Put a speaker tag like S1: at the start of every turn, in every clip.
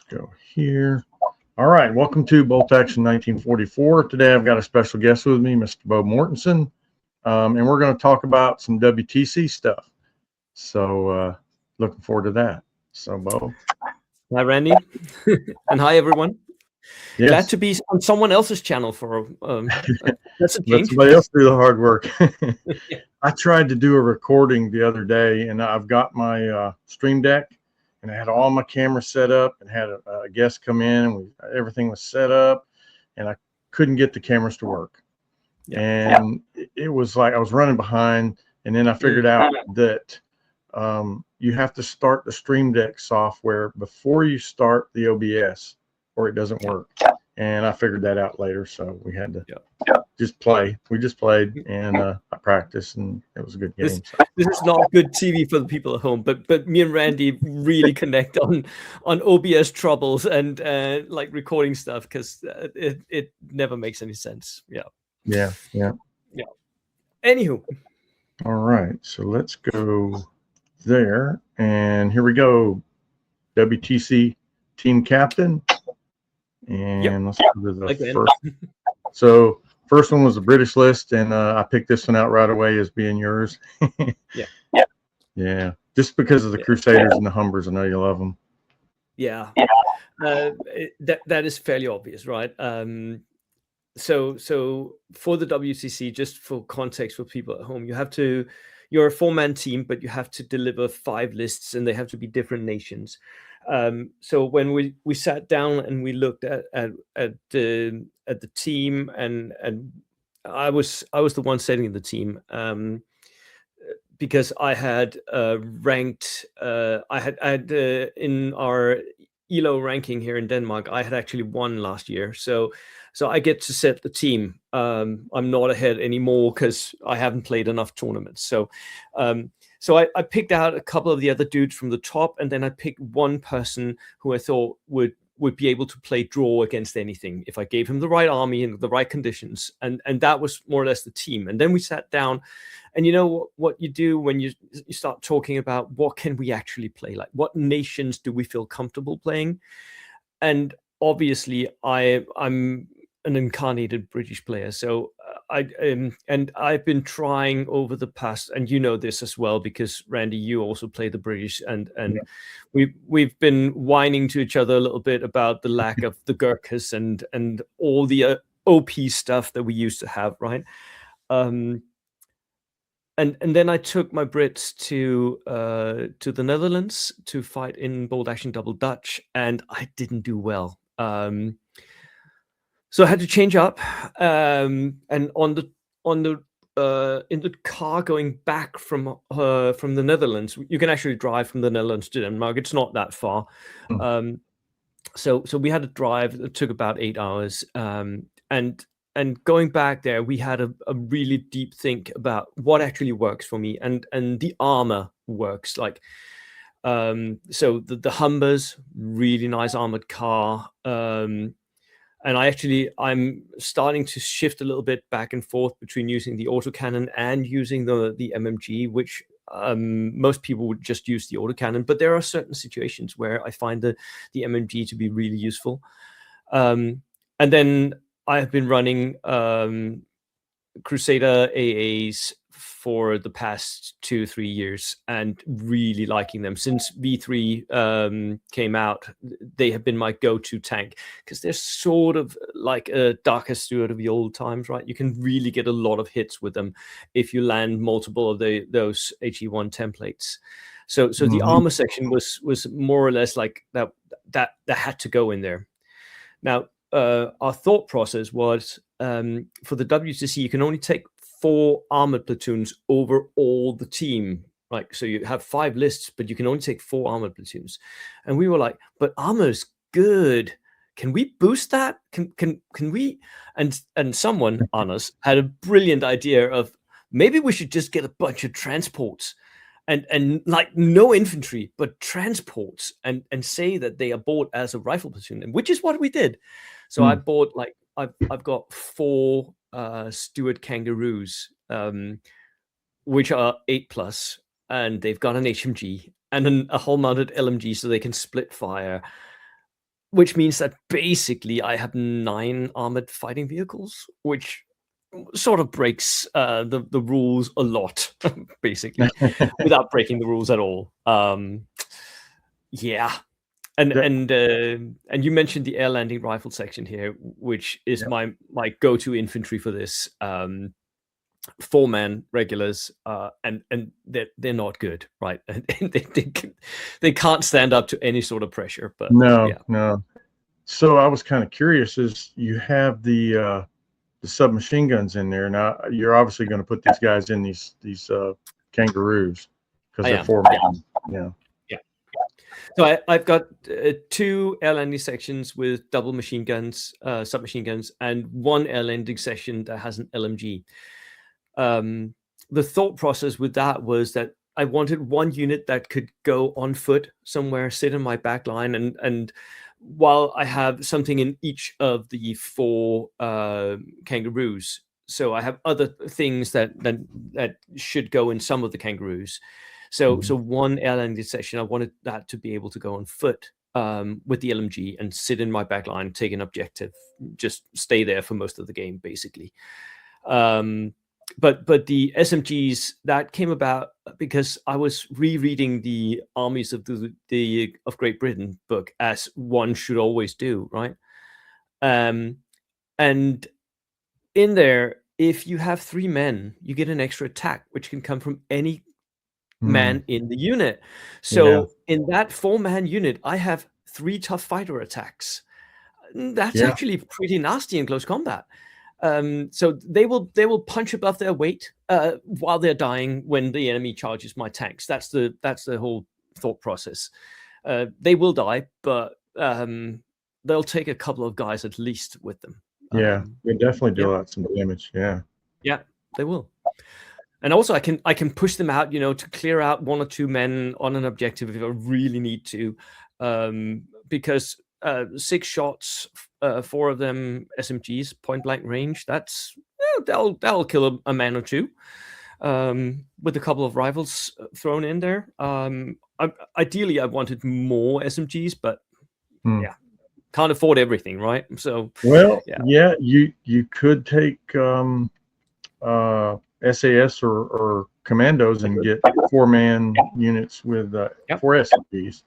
S1: go here. All right, welcome to Bolt Action 1944. Today I've got a special guest with me, Mr. Bo Mortensen, and we're going to talk about some WTC stuff. So looking forward to that. So, Bo.
S2: Hi, Randy. And hi, everyone.
S1: Yes.
S2: Glad to be on someone else's channel for that's a change.
S1: Let somebody else do the hard work.
S2: Yeah.
S1: I tried to do a recording the other day, and I've got my Stream Deck, and I had all my cameras set up, and had a guest come in, and everything was set up, and I couldn't get the cameras to work. Yeah. And it was like I was running behind, and then I figured out that you have to start the Stream Deck software before you start the OBS, or it doesn't work. And I figured that out later, so we had to just play. We just played, and I practiced, and it was a good game.
S2: This is not good TV for the people at home, but me and Randy really connect on OBS troubles and like recording stuff, because it never makes any sense. Yeah. Anywho.
S1: All right, so let's go there, and here we go. WTC team captain. And let's go to the first. So first one was the British list, and I picked this one out right away as being yours. Yeah. Just because of the Crusaders and the Humbers, I know you love them.
S2: Yeah. That is fairly obvious, right? So for the WTC, just for context for people at home, you're a 4-man team, but you have to deliver 5 lists, and they have to be different nations. So when we sat down and we looked at the team, and I was the one setting the team, because I had ranked I had in our ELO ranking here in Denmark, I had actually won last year, so I get to set the team. I'm not ahead anymore because I haven't played enough tournaments. So I picked out a couple of the other dudes from the top, and then I picked one person who I thought would be able to play draw against anything if I gave him the right army and the right conditions. And that was more or less the team. And then we sat down, and you know what you do when you start talking about what can we actually play? Like, what nations do we feel comfortable playing? And obviously I'm an incarnated British player. So I've been trying over the past, and you know this as well, because Randy, you also play the British, and we've been whining to each other a little bit about the lack of the Gurkhas and all the OP stuff that we used to have, right? And then I took my Brits to the Netherlands to fight in Bold Action Double Dutch, and I didn't do well. So I had to change up, and in the car going back from the Netherlands, you can actually drive from the Netherlands to Denmark. It's not that far. So we had to drive. It took about 8 hours, and going back there, we had a really deep think about what actually works for me, and the armor works. Like, so the Humbers, really nice armored car. And I'm starting to shift a little bit back and forth between using the autocannon and using the MMG, which most people would just use the autocannon. But there are certain situations where I find the MMG to be really useful. And then I have been running Crusader AAs for the past 2-3 years, and really liking them. Since V3 came out, they have been my go-to tank, because they're sort of like a Darker Steward of the old times, right? You can really get a lot of hits with them if you land multiple of those HE1 templates. So the armor section was more or less like that had to go in there. Now, our thought process was, for the WTC, you can only take 4 armored platoons over all the team. Like, so you have 5 lists, but you can only take 4 armored platoons. And we were like, but armor's good. Can we boost that? Can we? And someone on us had a brilliant idea of, maybe we should just get a bunch of transports and like no infantry, but transports, and say that they are bought as a rifle platoon, which is what we did. So I bought, like, I've got 4 Steward Kangaroos, which are 8+, and they've got an HMG and a hull mounted LMG, so they can split fire. which means that basically I have 9 armored fighting vehicles, which sort of breaks the rules a lot, basically, without breaking the rules at all. Yeah, and you mentioned the air landing rifle section here, which is
S1: Yeah.
S2: my go-to infantry for this. 4-man regulars, and they're not good, right? And they can't stand up to any sort of pressure. But
S1: No,
S2: yeah,
S1: no. So I was kind of curious, is you have the submachine guns in there. Now you're obviously going to put these guys in these kangaroos because
S2: I
S1: they're
S2: am.
S1: 4-man. Yeah.
S2: Yeah. So I've got 2 air landing sections with double machine guns, submachine guns, and 1 air landing section that has an LMG. The thought process with that was that I wanted 1 unit that could go on foot somewhere, sit in my back line, and while I have something in each of the 4 kangaroos, so I have other things that should go in some of the kangaroos. So 1 air landing section, I wanted that to be able to go on foot with the LMG and sit in my back line, take an objective, just stay there for most of the game, basically. But the SMGs that came about because I was rereading the Armies of the of Great Britain book, as one should always do, right? And in there, if you have 3 men, you get an extra attack, which can come from any man in the unit.
S1: Yeah.
S2: So in that 4-man unit, I have 3 tough fighter attacks. That's
S1: Yeah.
S2: actually pretty nasty in close combat. So they will punch above their weight while they're dying when the enemy charges my tanks. That's the whole thought process. They will die, but they'll take a couple of guys at least with them.
S1: Yeah. They definitely
S2: Yeah,
S1: deal out some damage. Yeah.
S2: yeah, they will. And also, I can push them out, to clear out 1 or 2 men on an objective if I really need to, because 6 shots, 4 of them SMGs, point blank range. That's that'll kill a man or 2, with a couple of rifles thrown in there. Ideally, I wanted more SMGs, but yeah, can't afford everything, right? So
S1: Well,
S2: yeah,
S1: yeah, you could take SAS or commandos and get 4-man units with
S2: Yep.
S1: 4 SMGs.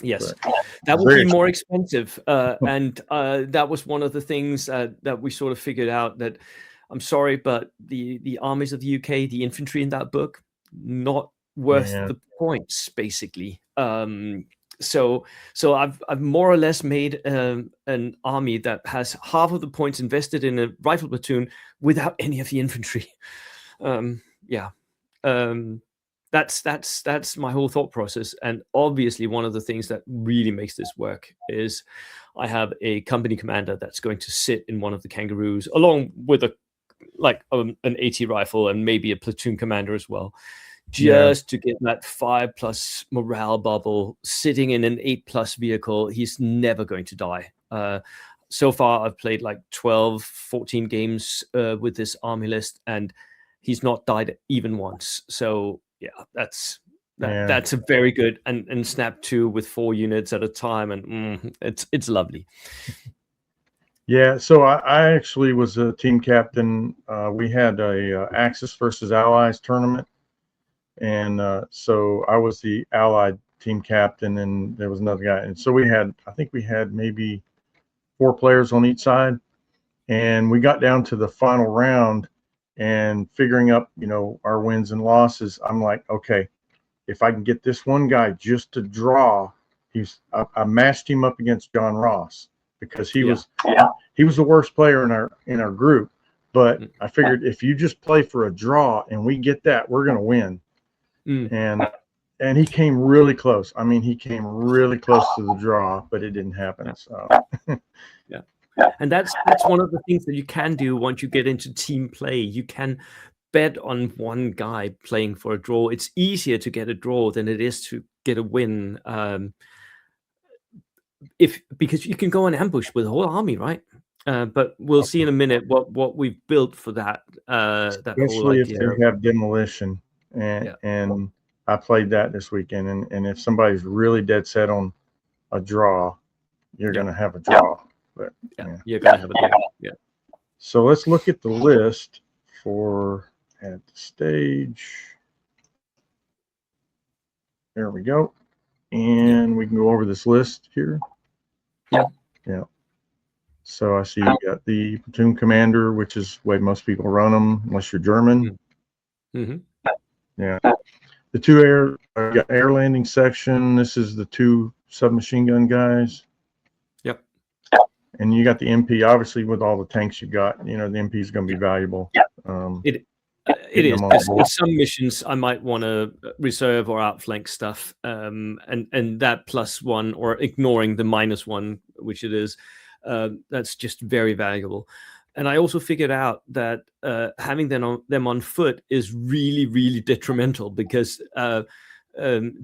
S2: Yes,
S1: But
S2: that would
S1: very
S2: be more expensive, and that was one of the things that we sort of figured out. That I'm sorry, but the armies of the UK, the infantry in that book, not worth
S1: man.
S2: the points, basically. So I've more or less made an army that has half of the points invested in a rifle platoon without any of the infantry. Yeah. That's my whole thought process. And obviously one of the things that really makes this work is I have a company commander that's going to sit in one of the kangaroos along with an AT rifle and maybe a platoon commander as well, just to get that 5+ morale bubble. Sitting in an 8+ vehicle, he's never going to die. So far I've played like 12, 14 games with this army list, and he's not died even once. So yeah, that's a very good and snap 2 with 4 units at a time, and it's lovely.
S1: Yeah, so I actually was a team captain. We had a Axis versus Allies tournament, and so I was the Allied team captain, and there was another guy, and so I think we had maybe 4 players on each side, and we got down to the final round, and figuring up, our wins and losses. I'm like, okay, if I can get this one guy just to draw, I matched him up against John Ross because he was the worst player in our group. But I figured if you just play for a draw and we get that, we're going to win. And he came really close. I mean, he came really close to the draw, but it didn't happen. So
S2: yeah. And that's one of the things that you can do once you get into team play. You can bet on one guy playing for a draw. It's easier to get a draw than it is to get a win. Because you can go on ambush with a whole army, right? But we'll see in a minute what we've built for that.
S1: Especially if they have demolition, and I played that this weekend. And if somebody's really dead set on a draw, you're going to have a draw. But
S2: you're going to have a draw. Yeah.
S1: So let's look at the list for at the stage. There we go. And we can go over this list here. Yeah. So I see you got the platoon commander, which is the way most people run them, unless you're German. Yeah. The two air landing section. This is the two submachine gun guys.
S2: Yep.
S1: And you got the MP. Obviously, with all the tanks you got, the MP is going to be valuable.
S2: It is. In some missions, I might want to reserve or outflank stuff, and that +1 or ignoring the -1, which it is, that's just very valuable. And I also figured out that having them on foot is really, really detrimental because the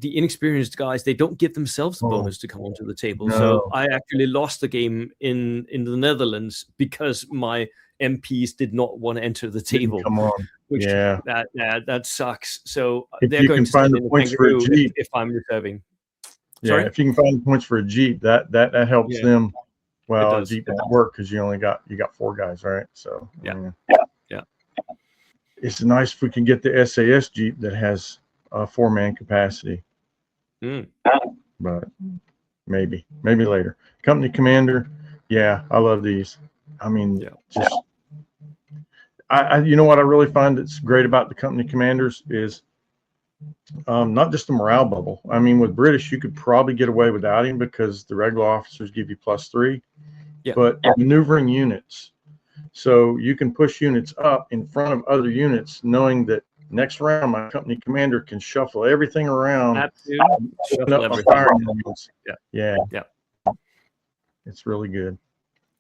S2: inexperienced guys, they don't give themselves the bonus to come onto the table.
S1: No.
S2: So I actually lost the game in the Netherlands because my MPs did not want to enter the table.
S1: Come on.
S2: Which,
S1: yeah,
S2: that sucks. So
S1: if
S2: they're going to
S1: find
S2: send
S1: the
S2: in a
S1: points for a
S2: kangaroo
S1: Jeep,
S2: if I'm reserving.
S1: Yeah,
S2: Sorry?
S1: if you can find the points for a Jeep, that helps them. Well, a Jeep won't work because you got 4 guys, right? So
S2: yeah.
S1: It's nice if we can get the SAS Jeep that has a 4-man capacity. But maybe later. Company commander, yeah, I love these. I mean, just you know what I really find that's great about the company commanders is not just the morale bubble. I mean, with British, you could probably get away without him because the regular officers give you +3. But maneuvering units, so you can push units up in front of other units, knowing that next round my company commander can shuffle everything around.
S2: Absolutely. Shuffle everything.
S1: Yeah. It's really good.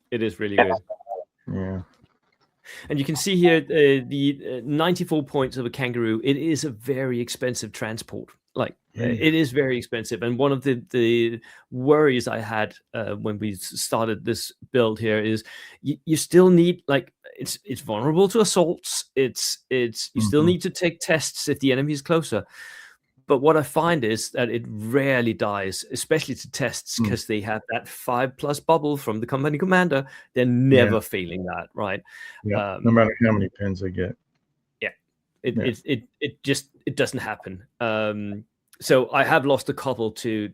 S2: It is really good.
S1: Yeah.
S2: And you can see here the 94 points of a kangaroo. It is a very expensive transport. It is very expensive. And one of the worries I had when we started this build here is you still need, it's vulnerable to assaults. You still need to take tests if the enemy is closer. But what I find is that it rarely dies, especially to tests, because they have that 5+ bubble from the company commander. They're never failing that, right?
S1: Yeah. No matter how many pins they get.
S2: Yeah. It doesn't happen. So I have lost a couple to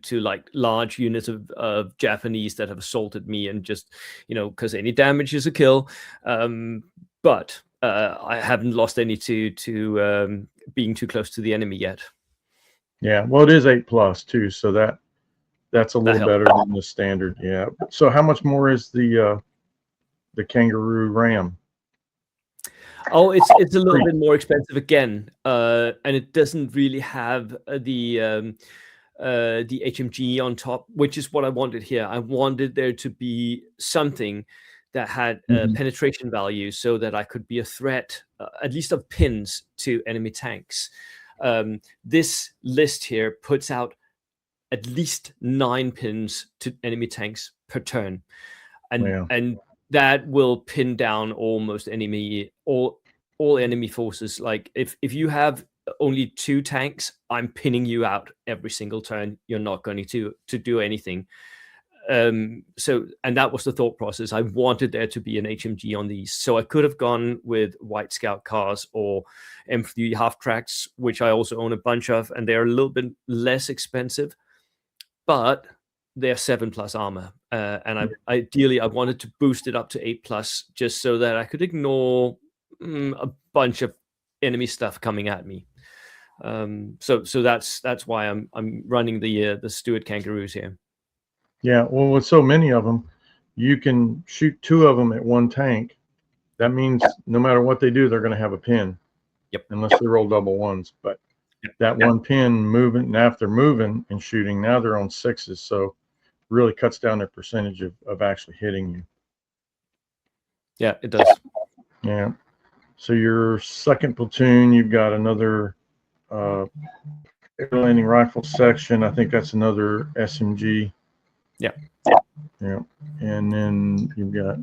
S2: large units of Japanese that have assaulted me, and just, because any damage is a kill. But I haven't lost any to being too close to the enemy yet.
S1: Yeah, well, it is 8+ too, so that's a little better than the standard. Yeah. So how much more is the Kangaroo Ram?
S2: Oh, it's a little bit more expensive again, and it doesn't really have the HMG on top, which is what I wanted here. I wanted there to be something that had penetration value, so that I could be a threat, at least of pins, to enemy tanks. This list here puts out at least 9 pins to enemy tanks per turn, and that will pin down almost all enemy forces. Like if you have only 2 tanks, I'm pinning you out every single turn. You're not going to do anything. And that was the thought process. I wanted there to be an HMG on these, so I could have gone with White Scout cars or M3 half tracks, which I also own a bunch of, and they're a little bit less expensive, but they're 7+ armor, and ideally I wanted to boost it up to 8+, just so that I could ignore a bunch of enemy stuff coming at me. So that's why I'm running the Stuart Kangaroos here.
S1: Yeah, well, with so many of them, you can shoot 2 of them at one tank. That means no matter what they do, they're going to have a pin. Unless they roll double ones. But that one pin moving, now if they're moving and shooting, now they're on 6s. So really cuts down their percentage of actually hitting you.
S2: Yeah, it does.
S1: Yeah. So your second platoon, you've got another air landing rifle section. I think that's another SMG. Yeah. And then you've got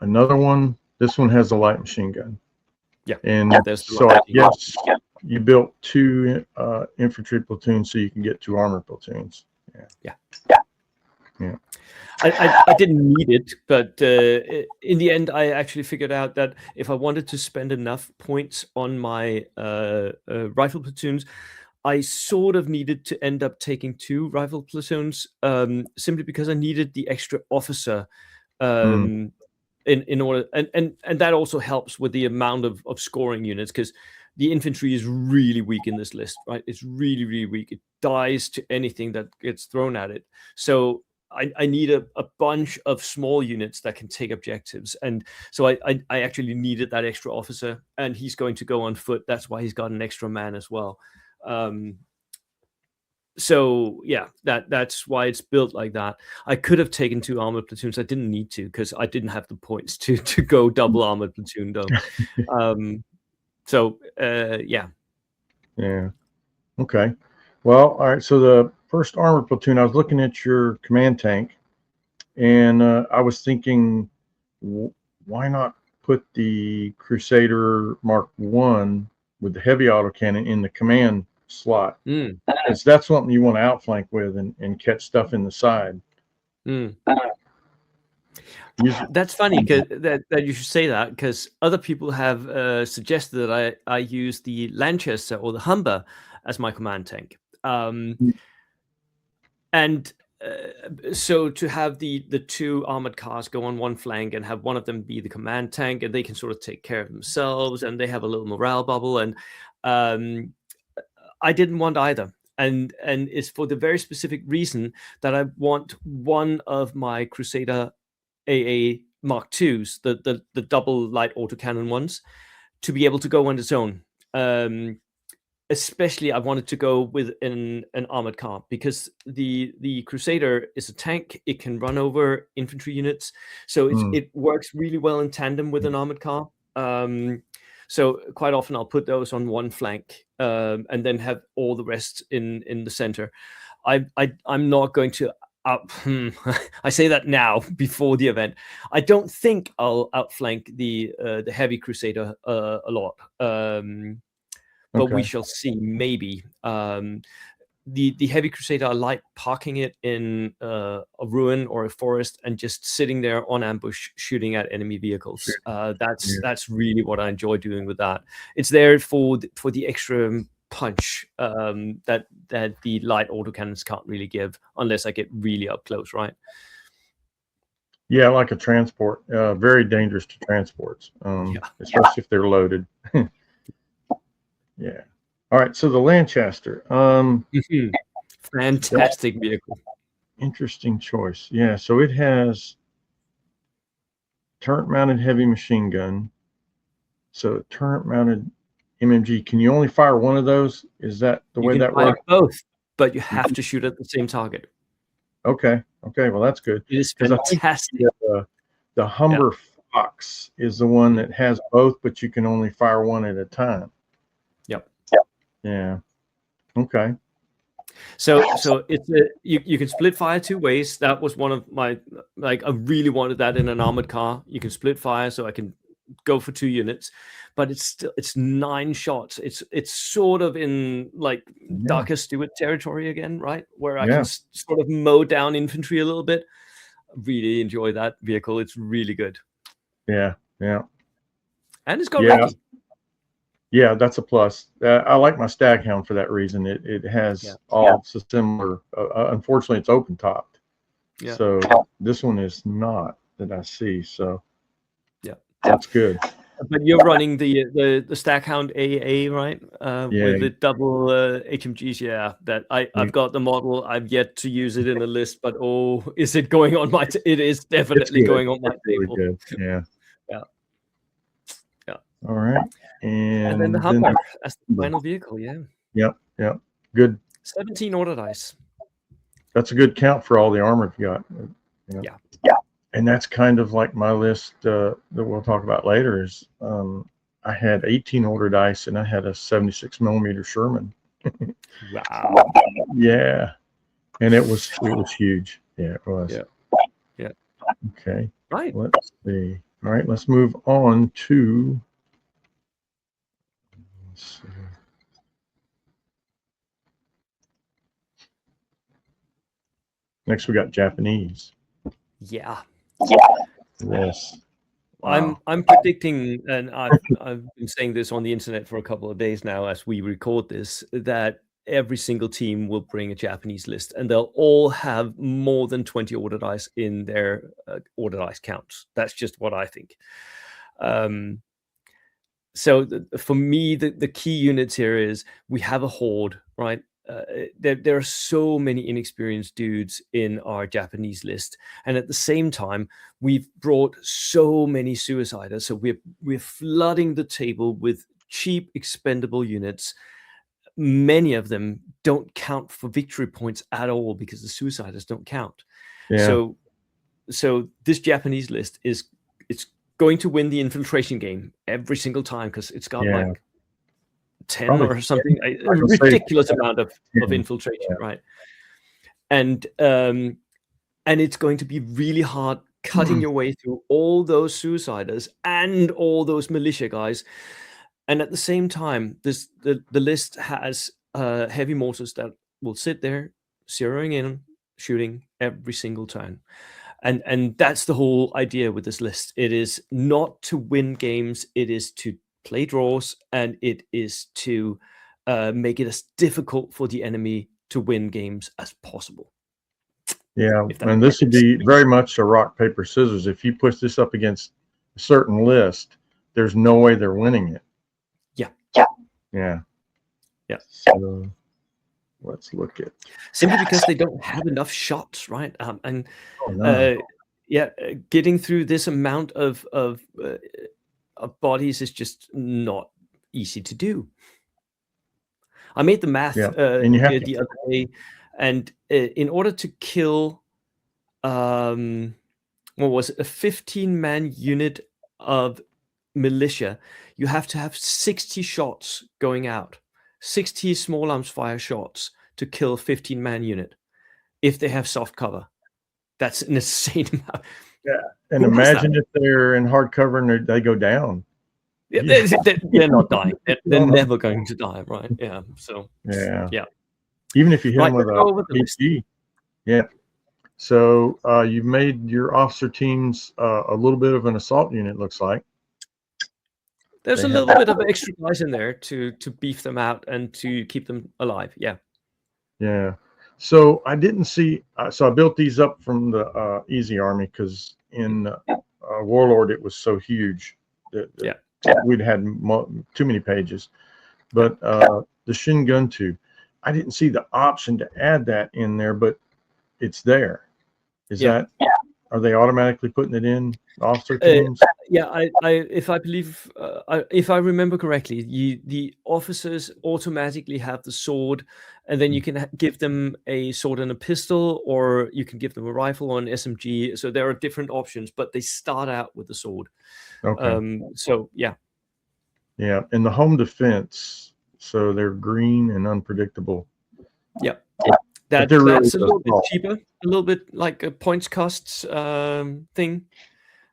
S1: another one. This one has a light machine gun. And so I guess you built 2 infantry platoons so you can get 2 armor platoons. Yeah. Yeah.
S2: I didn't need it, but in the end, I actually figured out that if I wanted to spend enough points on my rifle platoons, I sort of needed to end up taking 2 rifle platoons, simply because I needed the extra officer,
S1: Mm,
S2: um, in order, and that also helps with the amount of scoring units, because the infantry is really weak in this list, right? It's really, really weak. It dies to anything that gets thrown at it. So I need a bunch of small units that can take objectives. And so I actually needed that extra officer, and he's going to go on foot. That's why he's got an extra man as well. So yeah, that's why it's built like that. I could have taken 2 armored platoons. I didn't need to, because I didn't have the points to go double armored platoon though. So yeah.
S1: yeah. Okay. Well, all right. So the first armored platoon, I was looking at your command tank, and I was thinking, why not put the Crusader Mark One with the heavy autocannon in the command slot?
S2: Mm,
S1: Because that's something you want to outflank with and catch stuff in the side.
S2: mm.
S1: Use,
S2: That's funny that you should say that, because other people have suggested that I use the Lanchester or the Humber as my command tank. And so to have the 2 armored cars go on one flank and have one of them be the command tank, and they can sort of take care of themselves, and they have a little morale bubble, and um, I didn't want either. And it's for the very specific reason that I want one of my Crusader AA Mark IIs, the double light autocannon ones, to be able to go on its own. Especially, I wanted to go with an armored car, because the Crusader is a tank. It can run over infantry units, so it works really well in tandem with an armored car. So quite often I'll put those on one flank, and then have all the rest in the center. I'm not going to I say that now before the event. I don't think I'll outflank the heavy Crusader a lot. But we
S1: okay.
S2: shall see. Maybe the heavy Crusader, I like parking it in a ruin or a forest and just sitting there on ambush, shooting at enemy vehicles. That's really what I enjoy doing with that. It's there for the extra punch that the light autocannons can't really give unless I get really up close, right?
S1: Yeah, like a transport. Very dangerous to transports,
S2: Yeah.
S1: especially if they're loaded. Yeah. All right. So the Lanchester.
S2: Fantastic vehicle.
S1: Interesting choice. Yeah. So it has turret-mounted heavy machine gun. So turret-mounted MMG. Can you only fire one of those? Is that the
S2: You
S1: way
S2: can
S1: that
S2: fire
S1: works?
S2: both, but you have to shoot at the same target.
S1: Okay. Okay. Well, that's good,
S2: It is
S1: because I think
S2: fantastic.
S1: the
S2: Yeah.
S1: Humber Fox is the one that has both, but you can only fire one at a time.
S2: Yep.
S1: Yeah. Okay.
S2: So it's you can split fire 2 ways. That was one of my, like, I really wanted that in an armored car. You can split fire, so I can go for 2 units, but it's 9 shots. It's sort of in like
S1: Yeah.
S2: Darker Stewart territory again, right? Where I
S1: Yeah.
S2: can sort of mow down infantry a little bit. Really enjoy that vehicle. It's really good,
S1: Yeah. Yeah.
S2: and it's got
S1: Yeah.
S2: recce.
S1: Yeah, that's a plus. I like my Staghound for that reason. It
S2: Yeah,
S1: has all similar. Unfortunately, it's open topped,
S2: yeah,
S1: so this one is not that I see. So
S2: yeah.
S1: that's good.
S2: But you're running the Staghound AA, right?
S1: Yeah,
S2: With the double HMGs. Yeah, that I've got the model. I've yet to use it in the list, but oh, is it going on my? It is
S1: it's
S2: definitely
S1: good.
S2: going on my
S1: It's really
S2: table.
S1: good. Yeah.
S2: Yeah, yeah.
S1: All right,
S2: And then the
S1: and then
S2: Humber as the final vehicle. Yeah,
S1: yep, yep. Good.
S2: 17 order dice.
S1: That's a good count for all the armor you got. You know.
S2: Yeah.
S1: And that's kind of like my list that we'll talk about later. Is I had 18 order dice and I had a 76 millimeter Sherman.
S2: Wow.
S1: Yeah, and it was huge. Yeah, it was.
S2: Yeah. Yeah.
S1: Okay.
S2: Right.
S1: Let's see. All right, let's move on to. Let's see. Next, we got Japanese.
S2: Yeah.
S1: Yes. Wow.
S2: I'm predicting, and I've been saying this on the internet for a couple of days now as we record this, that every single team will bring a Japanese list, and they'll all have more than 20 order dice in their order dice counts. That's just what I think. So for me, the key units here is we have a horde, right? There are so many inexperienced dudes in our Japanese list, and at the same time, we've brought so many suiciders. So we're flooding the table with cheap, expendable units. Many of them don't count for victory points at all because the suiciders don't count.
S1: Yeah.
S2: So this Japanese list it's going to win the infiltration game every single time because it's got like 10
S1: Probably
S2: or something, a
S1: I can say
S2: ridiculous amount of
S1: 10.
S2: infiltration, right? And it's going to be really hard cutting your way through all those suiciders and all those militia guys. And at the same time, the list has heavy mortars that will sit there, zeroing in, shooting every single turn. And that's the whole idea with this list. It is not to win games, it is to play draws, and it is to make it as difficult for the enemy to win games as possible.
S1: Yeah, and this would be very much a rock, paper, scissors. If you push this up against a certain list, there's no way they're winning it.
S2: Yeah.
S1: Yeah.
S2: Yeah.
S1: So let's look at
S2: simply because they don't have enough shots, right? Getting through this amount of bodies is just not easy to do. I made the math
S1: and you have
S2: the other day, and in order to kill, what was it, a 15-man unit of militia, you have to have 60 shots going out, 60 small arms fire shots to kill a 15-man unit if they have soft cover. That's an insane amount.
S1: Yeah, and imagine if they're in hard cover and they go down.
S2: Yeah, they're not dying. They're never going to die, right? Yeah. So yeah.
S1: Even if you hit them with a HG. Yeah. So you've made your officer teams a little bit of an assault unit, looks like.
S2: There's a little bit of extra guys in there to beef them out and to keep them alive. Yeah.
S1: Yeah. So I didn't see. So I built these up from the Easy Army because in Warlord it was so huge that we'd had too many pages. But the Shin Gun 2, I didn't see the option to add that in there, but it's there. Is that? Are they automatically putting it in officer teams?
S2: If I remember correctly, the officers automatically have the sword, and then you can give them a sword and a pistol, or you can give them a rifle or an SMG. So there are different options, but they start out with the sword.
S1: Okay.
S2: So yeah.
S1: Yeah, and the home defense, so they're green and unpredictable.
S2: Yeah. That's really a little bit cheaper, a little bit like a points costs thing,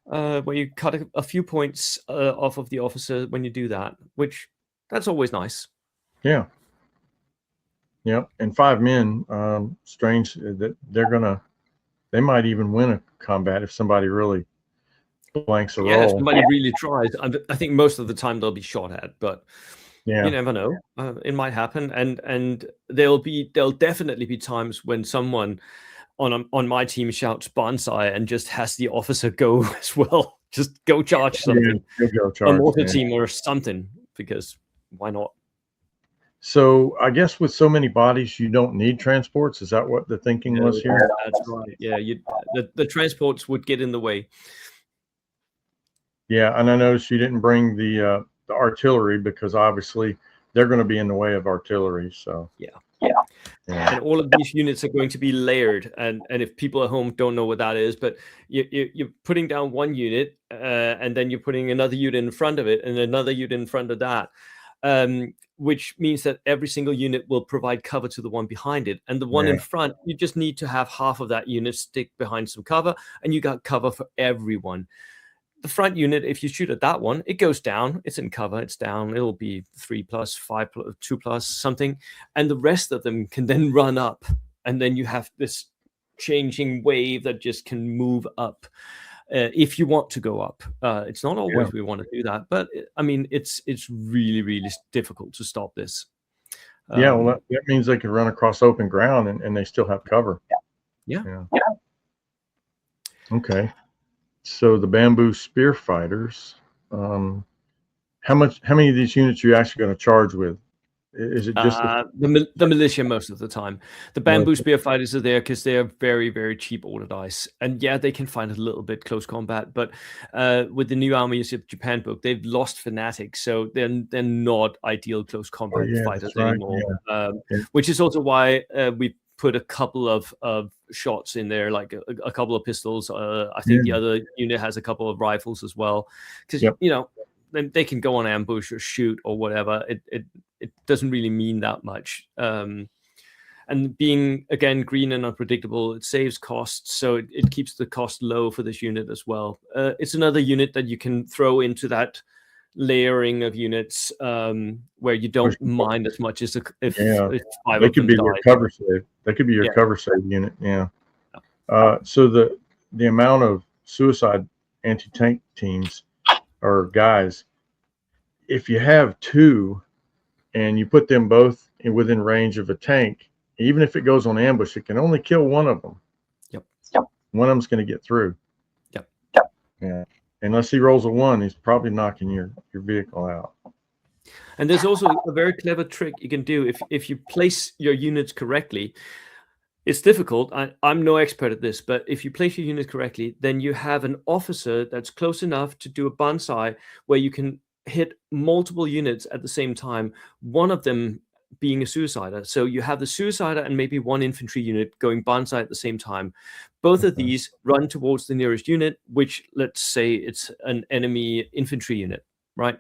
S2: where you cut a few points off of the officer when you do that, which that's always nice.
S1: Yeah. Yep. And 5 men, strange that they might even win a combat if somebody really blanks a roll.
S2: If somebody really tries. I think most of the time they'll be shot at, but you never know. It might happen, and there'll definitely be times when someone on my team shouts Bonsai and just has the officer go as well. Just go charge something, a mortar team or something, because why not?
S1: So I guess with so many bodies, you don't need transports. Is that what the thinking was here?
S2: That's right. Yeah, the transports would get in the way.
S1: Yeah, and I noticed you didn't bring the artillery because obviously they're going to be in the way of artillery. So
S2: yeah. And all of these units are going to be layered, and if people at home don't know what that is, but you're putting down one unit, and then you're putting another unit in front of it, and another unit in front of that, which means that every single unit will provide cover to the one behind it, and the one in front, you just need to have half of that unit stick behind some cover, and you got cover for everyone. The front unit, if you shoot at that one, it goes down. It's in cover. It's down. It'll be 3+, 5+, 2+, something. And the rest of them can then run up. And then you have this changing wave that just can move up if you want to go up. It's not always we want to do that, but I mean, it's really, really difficult to stop this.
S1: Yeah, well, that means they can run across open ground and they still have cover.
S2: Yeah.
S1: Okay. So the bamboo spear fighters, how many of these units are you actually going to charge with? Is it just
S2: the militia most of the time? The bamboo spear fighters are there because they are very, very cheap order dice, and yeah, they can find a little bit close combat. But with the new Armies of Japan book, they've lost fanatics, so they're not ideal close combat fighters anymore. Which is also why we put a couple of shots in there, like a couple of pistols. I think the other unit has a couple of rifles as well, because you know, then they can go on ambush or shoot or whatever. It doesn't really mean that much. And being, again, green and unpredictable, it saves costs, so it keeps the cost low for this unit as well. It's another unit that you can throw into that layering of units where you don't mind as much as if five
S1: they
S2: of
S1: could
S2: them
S1: be
S2: die.
S1: your cover save. They could be your cover save unit. Yeah. So the amount of suicide anti-tank teams or guys, if you have two and you put them both within range of a tank, even if it goes on ambush, it can only kill one of them. One of them's going to get through. Yeah. Unless he rolls a 1, he's probably knocking your vehicle out.
S2: And there's also a very clever trick you can do if you place your units correctly. It's difficult. I'm no expert at this, but if you place your units correctly, then you have an officer that's close enough to do a banzai where you can hit multiple units at the same time, one of them being a suicider. So you have the suicider and maybe one infantry unit going banzai at the same time. Both of these run towards the nearest unit, which, let's say it's an enemy infantry unit, right?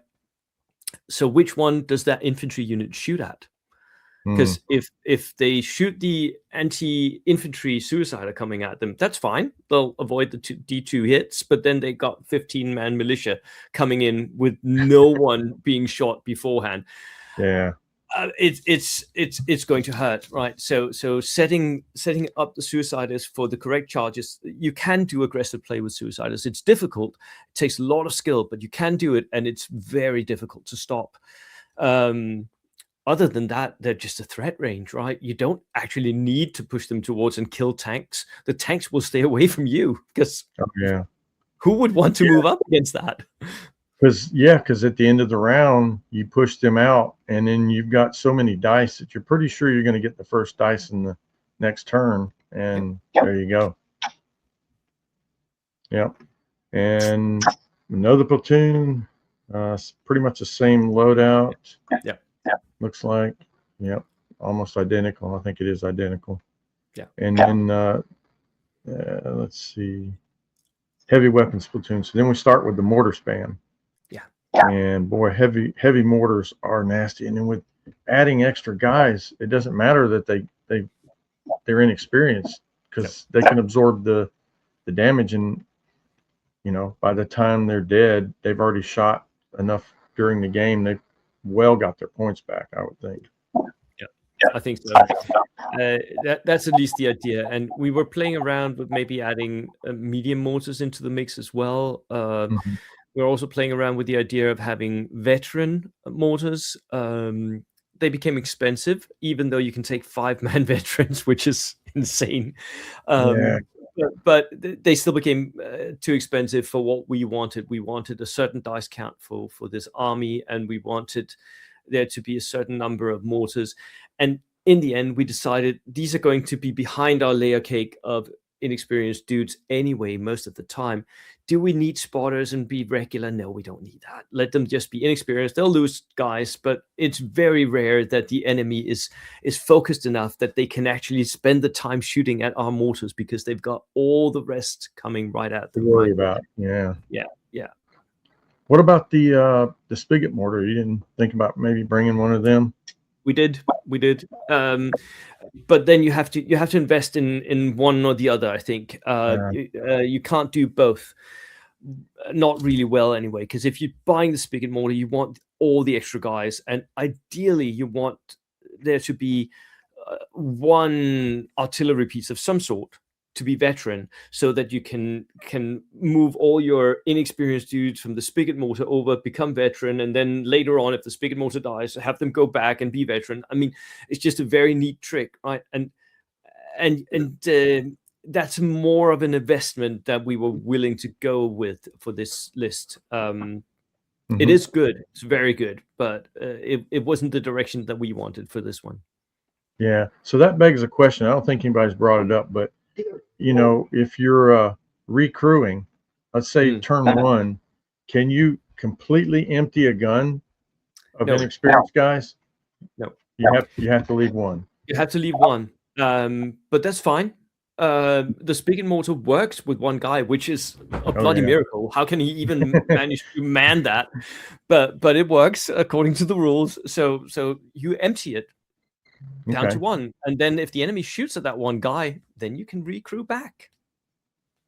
S2: So which one does that infantry unit shoot at? Because if they shoot the anti-infantry suicider coming at them, that's fine. They'll avoid the D2 hits, but then they got 15-man militia coming in with no one being shot beforehand.
S1: Yeah.
S2: It's going to hurt, right? So setting up the suiciders for the correct charges. You can do aggressive play with suiciders. It's difficult. It takes a lot of skill, but you can do it, and it's very difficult to stop. Other than that, they're just a threat range, right? You don't actually need to push them towards and kill tanks. The tanks will stay away from you because who would want to move up against that?
S1: Because at the end of the round, you push them out, and then you've got so many dice that you're pretty sure you're going to get the first dice in the next turn, and there you go. Yep. And another platoon, pretty much the same loadout. Looks like, almost identical. I think it is identical. And then let's see, heavy weapons platoon. So then we start with the mortar span. And boy, heavy mortars are nasty. And then with adding extra guys, it doesn't matter that they're inexperienced, because they can absorb the damage, and by the time they're dead, they've already shot enough during the game. They've got their points back, I would think.
S2: I think so. That's at least the idea. And we were playing around with maybe adding medium mortars into the mix as well. We're also playing around with the idea of having veteran mortars. They became expensive, even though you can take 5-man veterans, which is insane. But they still became too expensive for what we wanted. We wanted a certain dice count for this army, and we wanted there to be a certain number of mortars. And in the end, we decided these are going to be behind our layer cake of inexperienced dudes anyway, most of the time. Do we need spotters and be regular? No, we don't need that. Let them just be inexperienced. They'll lose guys, but it's very rare that the enemy is focused enough that they can actually spend the time shooting at our mortars, because they've got all the rest coming right at them.
S1: To worry about. Yeah. What about the spigot mortar? You didn't think about maybe bringing one of them?
S2: We did. But then you have to invest in one or the other, I think. You can't do both. Not really well anyway, because if you're buying the spigot mortar, you want all the extra guys, and ideally you want there to be one artillery piece of some sort to be veteran, so that you can move all your inexperienced dudes from the spigot mortar over, become veteran, and then later on, if the spigot mortar dies, have them go back and be veteran. I mean, it's just a very neat trick, right? And that's more of an investment that we were willing to go with for this list. It is good, it's very good, but it wasn't the direction that we wanted for this one.
S1: Yeah, so that begs a question. I don't think anybody's brought it up, but if you're recrewing, let's say turn one, can you completely empty a gun of inexperienced guys?
S2: No.
S1: You have to leave one.
S2: You have to leave one, but that's fine. The spigot mortar works with one guy, which is a bloody miracle. How can he even manage to man that? But it works according to the rules. So you empty it down to one, and then if the enemy shoots at that one guy, then you can recrew back.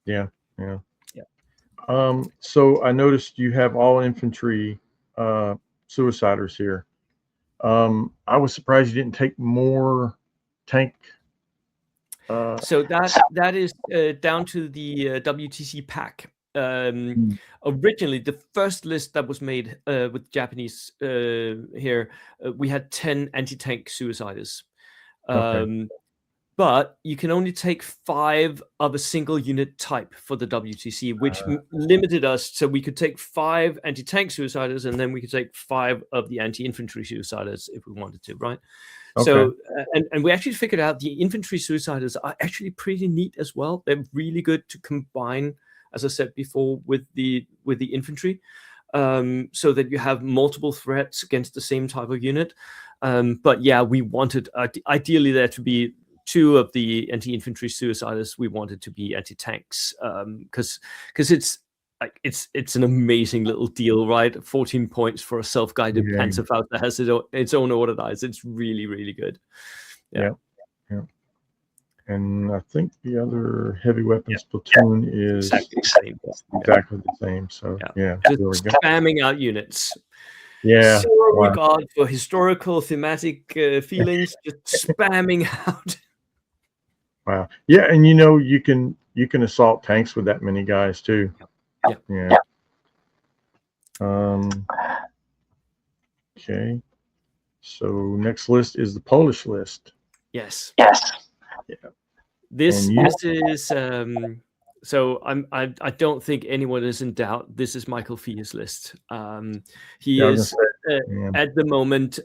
S1: Yeah. So I noticed you have all infantry suiciders here. I was surprised you didn't take more tank.
S2: So that is down to the WTC pack. Originally, the first list that was made with Japanese here, we had 10 anti-tank suiciders. But you can only take 5 of a single unit type for the WTC, which limited us. So we could take 5 anti-tank suiciders, and then we could take 5 of the anti-infantry suiciders if we wanted to, right? So, and we actually figured out the infantry suiciders are actually pretty neat as well. They're really good to combine, as I said before, with the infantry, so that you have multiple threats against the same type of unit. But yeah, we wanted ideally there to be 2 of the anti-infantry suiciders. We wanted to be anti-tanks, because it's an amazing little deal, right? 14 points for a self-guided Panzerfaust that has its own order dice. It's really, really good.
S1: Yeah. And I think the other heavy weapons platoon is exactly the same. So
S2: just spamming out units.
S1: Yeah.
S2: Zero regard for historical thematic feelings, just spamming out.
S1: Wow. Yeah, and you can assault tanks with that many guys too. Yeah. Okay. So next list is the Polish list.
S2: Yes.
S1: Yeah.
S2: This is so I don't think anyone is in doubt. This is Michael Fia's list. He is at the moment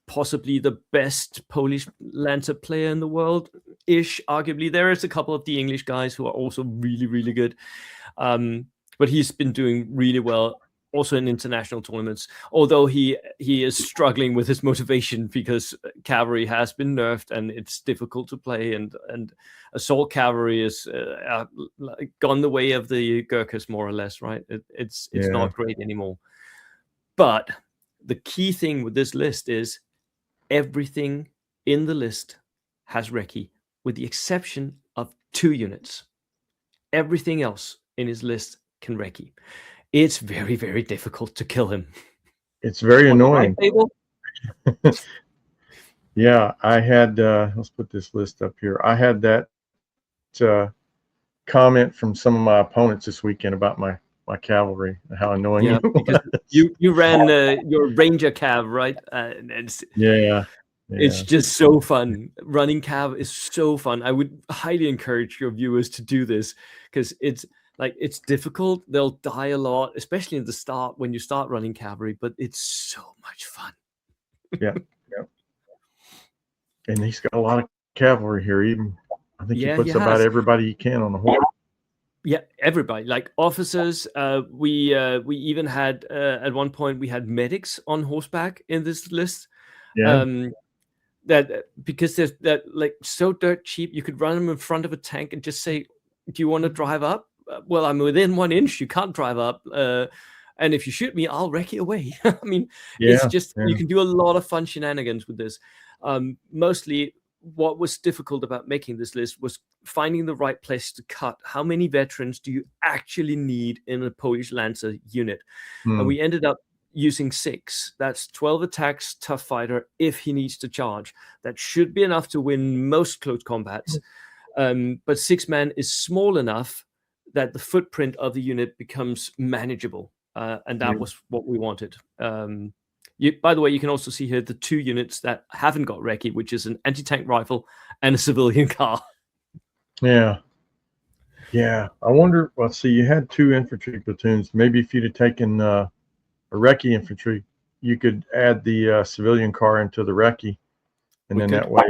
S2: possibly the best Polish Lancer player in the world. Arguably, there is a couple of the English guys who are also really, really good. But he's been doing really well also in international tournaments, although he is struggling with his motivation because cavalry has been nerfed and it's difficult to play, and assault cavalry is gone the way of the Gurkhas, more or less, right? It's not great anymore. But the key thing with this list is everything in the list has recce, with the exception of 2 units. Everything else in his list can recce. It's very, very difficult to kill him.
S1: It's very annoying. Yeah, I had, let's put this list up here. I had that comment from some of my opponents this weekend about my cavalry, how annoying it was.
S2: Because you ran your Ranger Cav, right? It's just so fun. Running Cav is so fun. I would highly encourage your viewers to do this, because it's difficult. They'll die a lot, especially in the start when you start running cavalry, but it's so much fun.
S1: Yeah. And he's got a lot of cavalry here. Even I think he puts about everybody he can on the horse.
S2: Yeah, everybody, like officers. We even had at one point we had medics on horseback in this list. That because there's that like so dirt cheap, you could run them in front of a tank and just say, "Do you want to drive up?" Well, I'm within 1 inch. You can't drive up. And if you shoot me, I'll wreck you away. I mean, it's just, you can do a lot of fun shenanigans with this. Mostly what was difficult about making this list was finding the right place to cut. How many veterans do you actually need in a Polish Lancer unit? And we ended up using 6. That's 12 attacks, tough fighter, if he needs to charge. That should be enough to win most close combats. But 6-man is small enough that the footprint of the unit becomes manageable, and that was what we wanted. By the way, you can also see here the 2 units that haven't got recce, which is an anti-tank rifle and a civilian car.
S1: Yeah. Yeah. I wonder, well, see, you had 2 infantry platoons. Maybe if you'd have taken a recce infantry, you could add the civilian car into the recce. And then that way,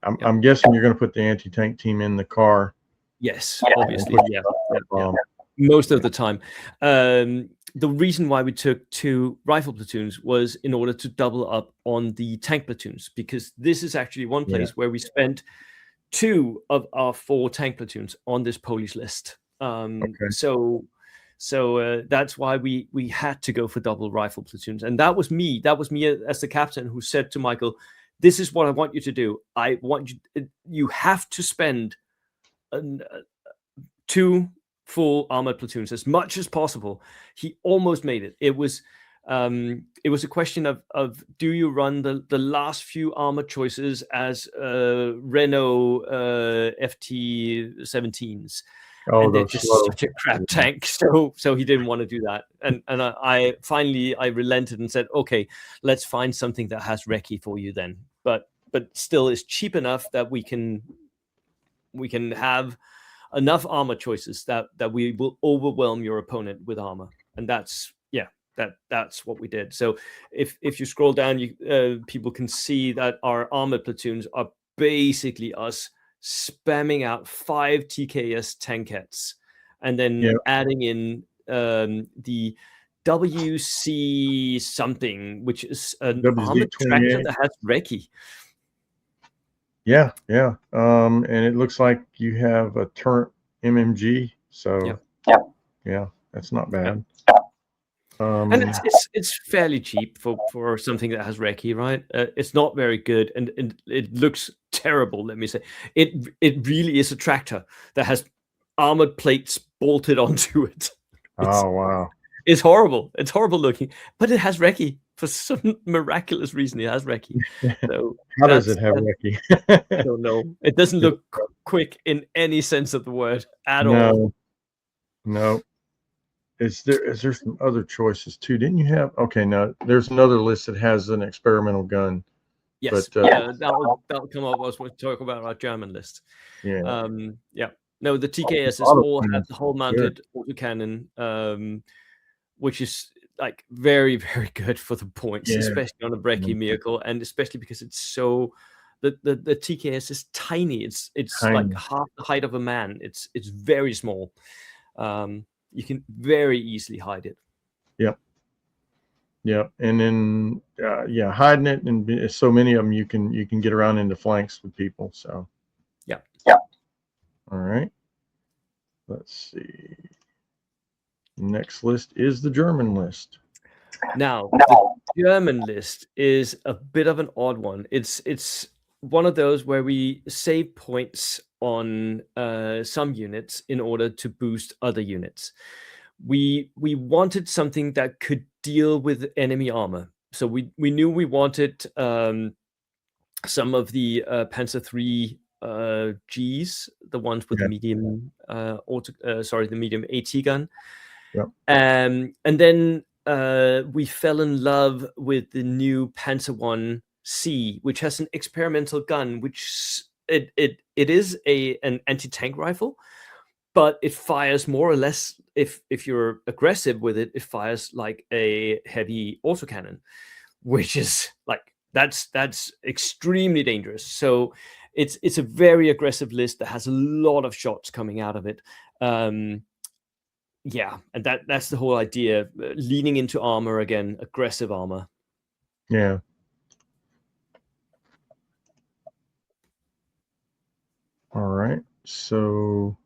S1: I'm guessing you're going to put the anti-tank team in the car.
S2: Yes, obviously, yeah. Most of the time. The reason why we took 2 rifle platoons was in order to double up on the tank platoons, because this is actually one place where we spent 2 of our 4 tank platoons on this Polish list. So that's why we had to go for double rifle platoons, and that was me as the captain who said to Michael, "This is what I want you to do. I want you have to spend 2 full armored platoons as much as possible." He almost made it. It was a question of do you run the last few armored choices as Renault FT-17s, and they're just such a crap tank. So he didn't want to do that, and I finally relented and said, okay, let's find something that has recce for you then, but still is cheap enough that we can have enough armor choices that we will overwhelm your opponent with armor. And that's what we did. So if you scroll down, people can see that our armored platoons are basically us spamming out 5 TKS tankettes and then adding in the WC something, which is an armored tractor that has recce.
S1: Yeah. And it looks like you have a turret MMG. So yeah, that's not bad.
S2: And it's fairly cheap for something that has recce, right? It's not very good, and it looks terrible. Let me say, it really is a tractor that has armored plates bolted onto it.
S1: Oh wow!
S2: It's horrible. It's horrible looking, but it has recce for some miraculous reason. It has recce. So
S1: how does it have recce?
S2: I don't know. It doesn't look quick in any sense of the word at all.
S1: No. Is there some other choices too? Didn't you have? Okay, no. There's another list that has an experimental gun.
S2: Yes, but, that'll come up as we talk about our German list.
S1: Yeah.
S2: No, the TKSs all have the whole mounted autocannon, which is like very, very good for the points, especially on a recce vehicle, and especially because it's so the TKS is tiny. It's tiny. Like half the height of a man. It's very small. You can very easily hide it.
S1: Yep. And then hiding it, and so many of them you can get around into flanks with people. So
S2: yeah.
S1: All right. Let's see. Next list is the German list.
S2: Now, the German list is a bit of an odd one. It's one of those where we save points on some units in order to boost other units. We wanted something that could deal with enemy armor. So we knew we wanted some of the Panzer III Gs, the ones with the medium the medium AT gun.
S1: Yep.
S2: And then we fell in love with the new Panzer I C, which has an experimental gun, which it is an anti-tank rifle, but it fires more or less, if you're aggressive with it, it fires like a heavy autocannon, which is like that's extremely dangerous. So it's a very aggressive list that has a lot of shots coming out of it. And that's the whole idea, leaning into armor again, aggressive armor.
S1: Yeah. All right. So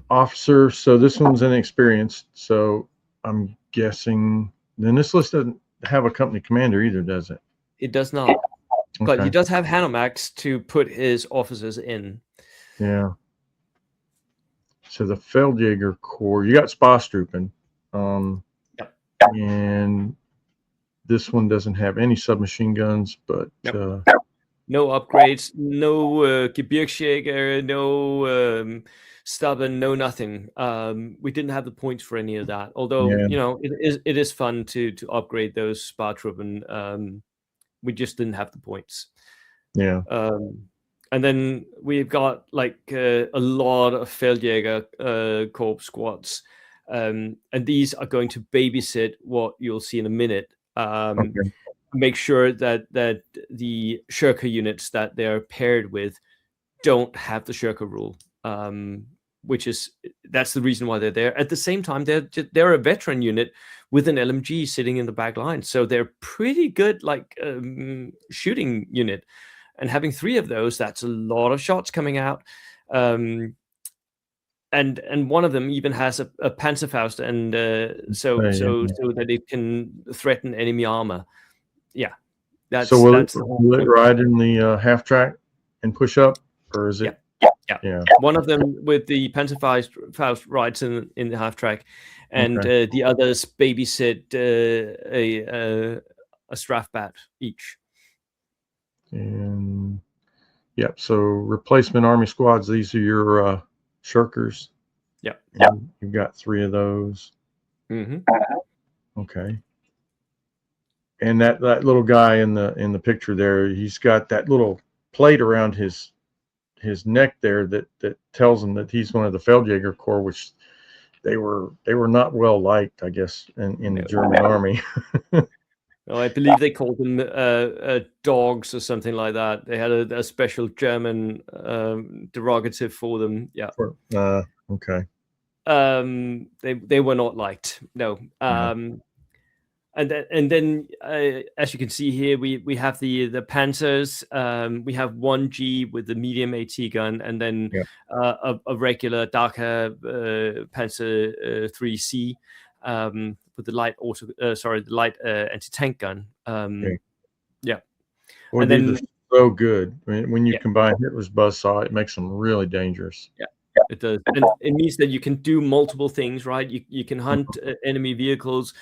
S1: officer, so this one's inexperienced. So I'm guessing then this list doesn't have a company commander either, does it?
S2: It does not. Okay. But he does have Hanomaks to put his officers in.
S1: Yeah. So the Feldjäger Corps, you got Spastruppen. And this one doesn't have any submachine guns, but
S2: No upgrades, no Gebirgsjäger, no stubborn, no nothing. We didn't have the points for any of that. Although,
S1: Yeah,
S2: it is fun to upgrade those Spartruppen. We just didn't have the points.
S1: yeah.
S2: And then we've got like a lot of Feldjäger Corps squads. And these are going to babysit what you'll see in a minute.
S1: Okay.
S2: Make sure that the Shirka units that they're paired with don't have the Shirka rule, that's the reason why they're there. At the same time, they're a veteran unit with an LMG sitting in the back line, so they're pretty good, like shooting unit. And having 3 of those, that's a lot of shots coming out. And one of them even has a Panzerfaust, and so that it can threaten enemy armor. Yeah,
S1: So
S2: that's the whole
S1: will it
S2: point.
S1: ride in the half track and push up, or is it?
S2: Yeah. One of them with the Panzerfaust rides in the half track, and the others babysit a Strafbat each.
S1: And yep. So replacement army squads. These are your shirkers.
S2: Yep.
S1: You've got 3 of those.
S2: Mm-hmm.
S1: Okay. And that little guy in the picture there, he's got that little plate around his neck there that tells him that he's one of the Feldjäger Corps, which they were not well liked, I guess, in the German army.
S2: No, I believe they called them dogs or something like that. They had a special German derogative for them. Yeah.
S1: Okay.
S2: They were not liked. No. And then as you can see here, we have the Panzers. We have 1G with the medium AT gun, and then a regular Daka Panzer 3C with the light anti-tank gun. Yeah.
S1: Boy,
S2: and
S1: these
S2: then
S1: are so good. When you combine Hitler's buzzsaw, it makes them really dangerous.
S2: Yeah, it does. And it means that you can do multiple things, right? You can hunt enemy vehicles.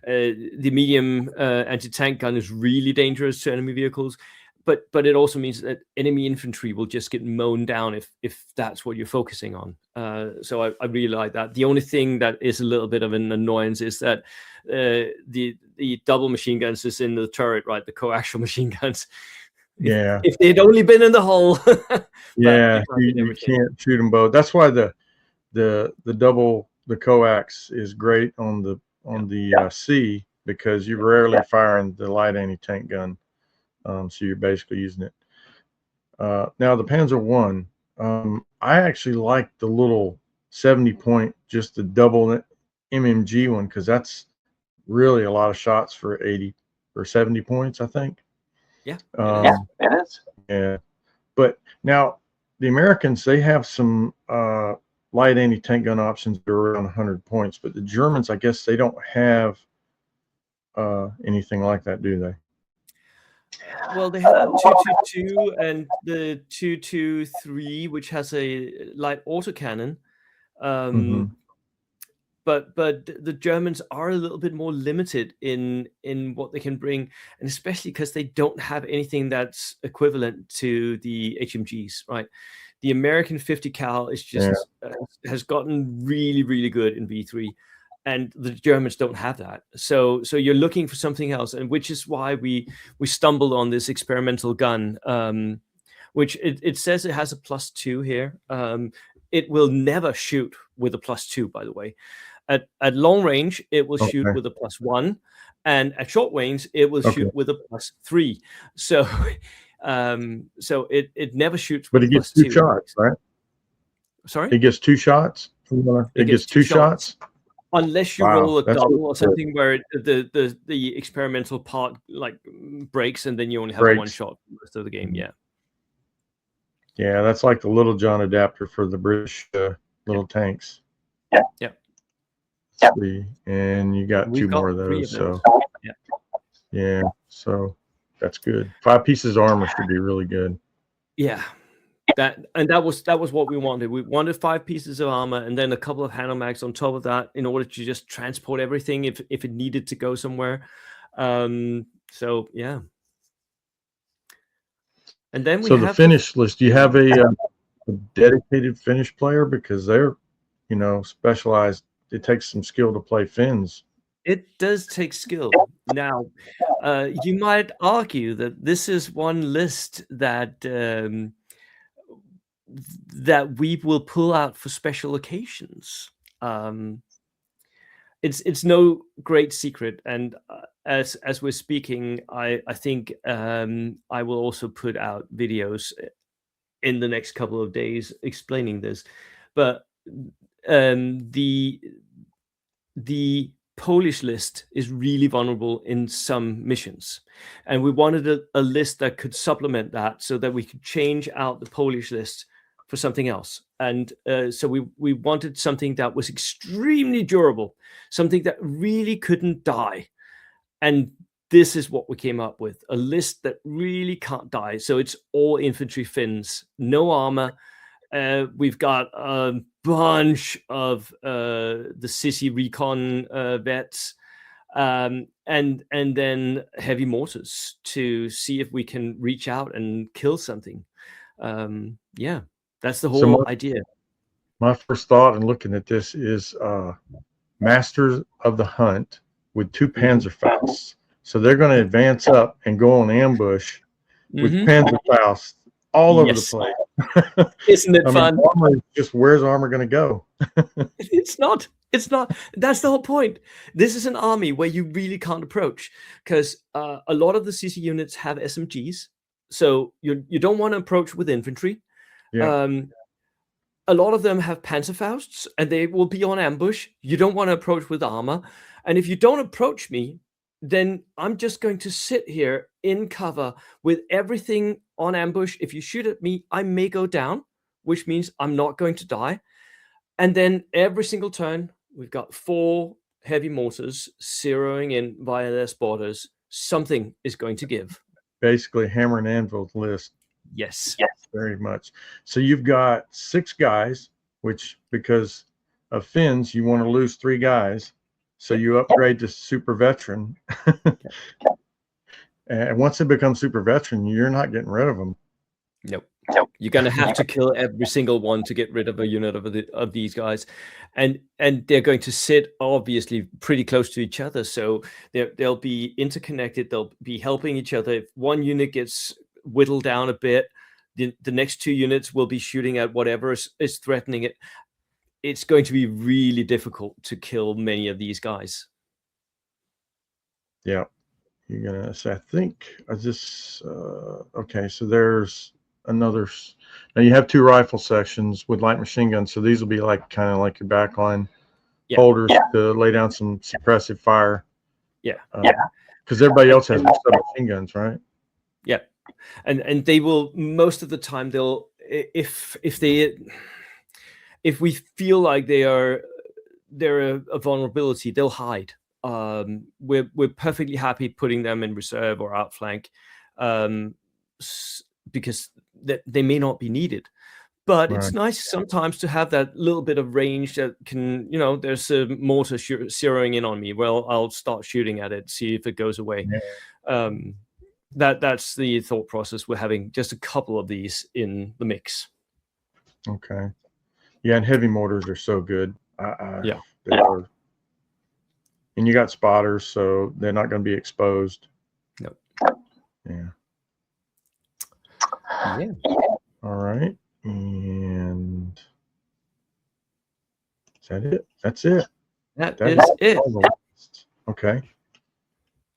S2: The medium anti-tank gun is really dangerous to enemy vehicles, but it also means that enemy infantry will just get mown down if that's what you're focusing on. So I really like that. The only thing that is a little bit of an annoyance is that the double machine guns is in the turret, right? The coaxial machine guns. If they'd only been in the hull.
S1: Yeah, you can't shoot them both. That's why the coax is great on the C, because you're rarely firing the light anti-tank gun. So you're basically using it. Now the Panzer I, I actually like the little 70 point, just the double MMG one, because that's really a lot of shots for 80 or 70 points, I think.
S2: Yeah,
S3: it is.
S1: Yeah, but now the Americans, they have some light anti-tank gun options that are around 100 points, but the Germans, I guess they don't have anything like that, do they?
S2: Well, they have the 222 and the 223, which has a light autocannon. But the Germans are a little bit more limited in what they can bring, and especially because they don't have anything that's equivalent to the HMGs, right? The American 50 cal is just has gotten really, really good in V3, and the Germans don't have that. So you're looking for something else, and which is why we stumbled on this experimental gun, which it says it has a +2 here. It will never shoot with a +2, by the way. At long range, it will shoot with a +1, and at short range, it will shoot with a +3. So, it never shoots.
S1: But
S2: with
S1: it gets
S2: +2.
S1: 2 shots, right?
S2: Sorry,
S1: it gets 2 shots. It gets 2 shots.
S2: Unless you roll a double or something where the experimental part like breaks, and then you only have 1 shot for the rest of the game. Yeah.
S1: Yeah, that's like the Little John adapter for the British little tanks.
S2: Yeah.
S1: And you got 2 more of those. So yeah, so that's good. 5 pieces of armor should be really good.
S2: Yeah. That was what we wanted. We wanted 5 pieces of armor and then a couple of handlemags on top of that in order to just transport everything if it needed to go somewhere. So yeah. And then we
S1: So the
S2: have the
S1: finish list, do you have a dedicated finish player? Because they're, specialized. It takes some skill to play fins.
S2: It does take skill. Now, you might argue that this is one list that we will pull out for special occasions. Um, it's no great secret, and as we're speaking, I think I will also put out videos in the next couple of days explaining this. But the Polish list is really vulnerable in some missions, and we wanted a list that could supplement that, so that we could change out the Polish list for something else. And so we wanted something that was extremely durable, something that really couldn't die. And this is what we came up with: a list that really can't die. So it's all infantry fins, no armor. We've got a bunch of the Sissy recon vets, and then heavy mortars to see if we can reach out and kill something. Yeah, that's the
S1: So
S2: whole idea.
S1: my first thought in looking at this is Masters of the Hunt with 2
S2: Mhm.
S1: Panzerfausts. So they're going to advance up and go on ambush with
S2: Mhm.
S1: Panzerfausts all over the
S2: Yes,
S1: place.
S2: isn't it
S1: I mean,
S2: fun?
S1: armor is just, where's armor going to go?
S2: It's not. It's not. That's the whole point. This is an army where you really can't approach, because a lot of the CC units have SMGs, so you don't want to approach with infantry.
S1: Yeah,
S2: Um, a lot of them have Panzerfausts, and they will be on ambush. You don't want to approach with armor, and if you don't approach me, then I'm just going to sit here in cover with everything on ambush. If you shoot at me, I may go down, which means I'm not going to die. And then every single turn, we've got 4 heavy mortars zeroing in via their spotters. Something is going to give.
S1: basically hammer and anvil list.
S2: Yes.
S1: Very much. So you've got 6 guys, which, because of fins, you want to lose 3 guys. So
S2: Yep.
S1: you upgrade to super veteran. And once they become super veteran, you're not getting rid of them.
S2: Nope. You're gonna have to kill every single one to get rid of a unit of these guys, and they're going to sit obviously pretty close to each other, so they'll be interconnected. They'll be helping each other. If one unit gets whittled down a bit, the next 2 units will be shooting at whatever is threatening it. It's going to be really difficult to kill many of these guys.
S1: Yeah. You're gonna say, I think I just okay. So there's another. Now you have 2 rifle sections with light machine guns. So these will be like kind of like your backline
S2: Yeah.
S1: holders to lay down some suppressive fire.
S2: Yeah.
S1: Because everybody
S2: And,
S1: else has submachine guns, right?
S2: yeah, and they will, most of the time, they'll, if we feel like they're a vulnerability, they'll hide. We're perfectly happy putting them in reserve or outflank, um, because they may not be needed. But it's
S1: Right.
S2: nice sometimes to have that little bit of range that can, there's a mortar zeroing in on me. Well, I'll start shooting at it, see if it goes away.
S1: Yeah.
S2: That's the thought process. We're having just a couple of these in the mix.
S1: Okay. Yeah, and heavy mortars are so good.
S2: Yeah.
S1: They are. And you got spotters, so they're not going to be exposed.
S2: No.
S1: Yeah.
S2: Yeah.
S1: All right. And is that it? That's it.
S2: That
S1: That
S2: is it.
S1: all the list. Okay.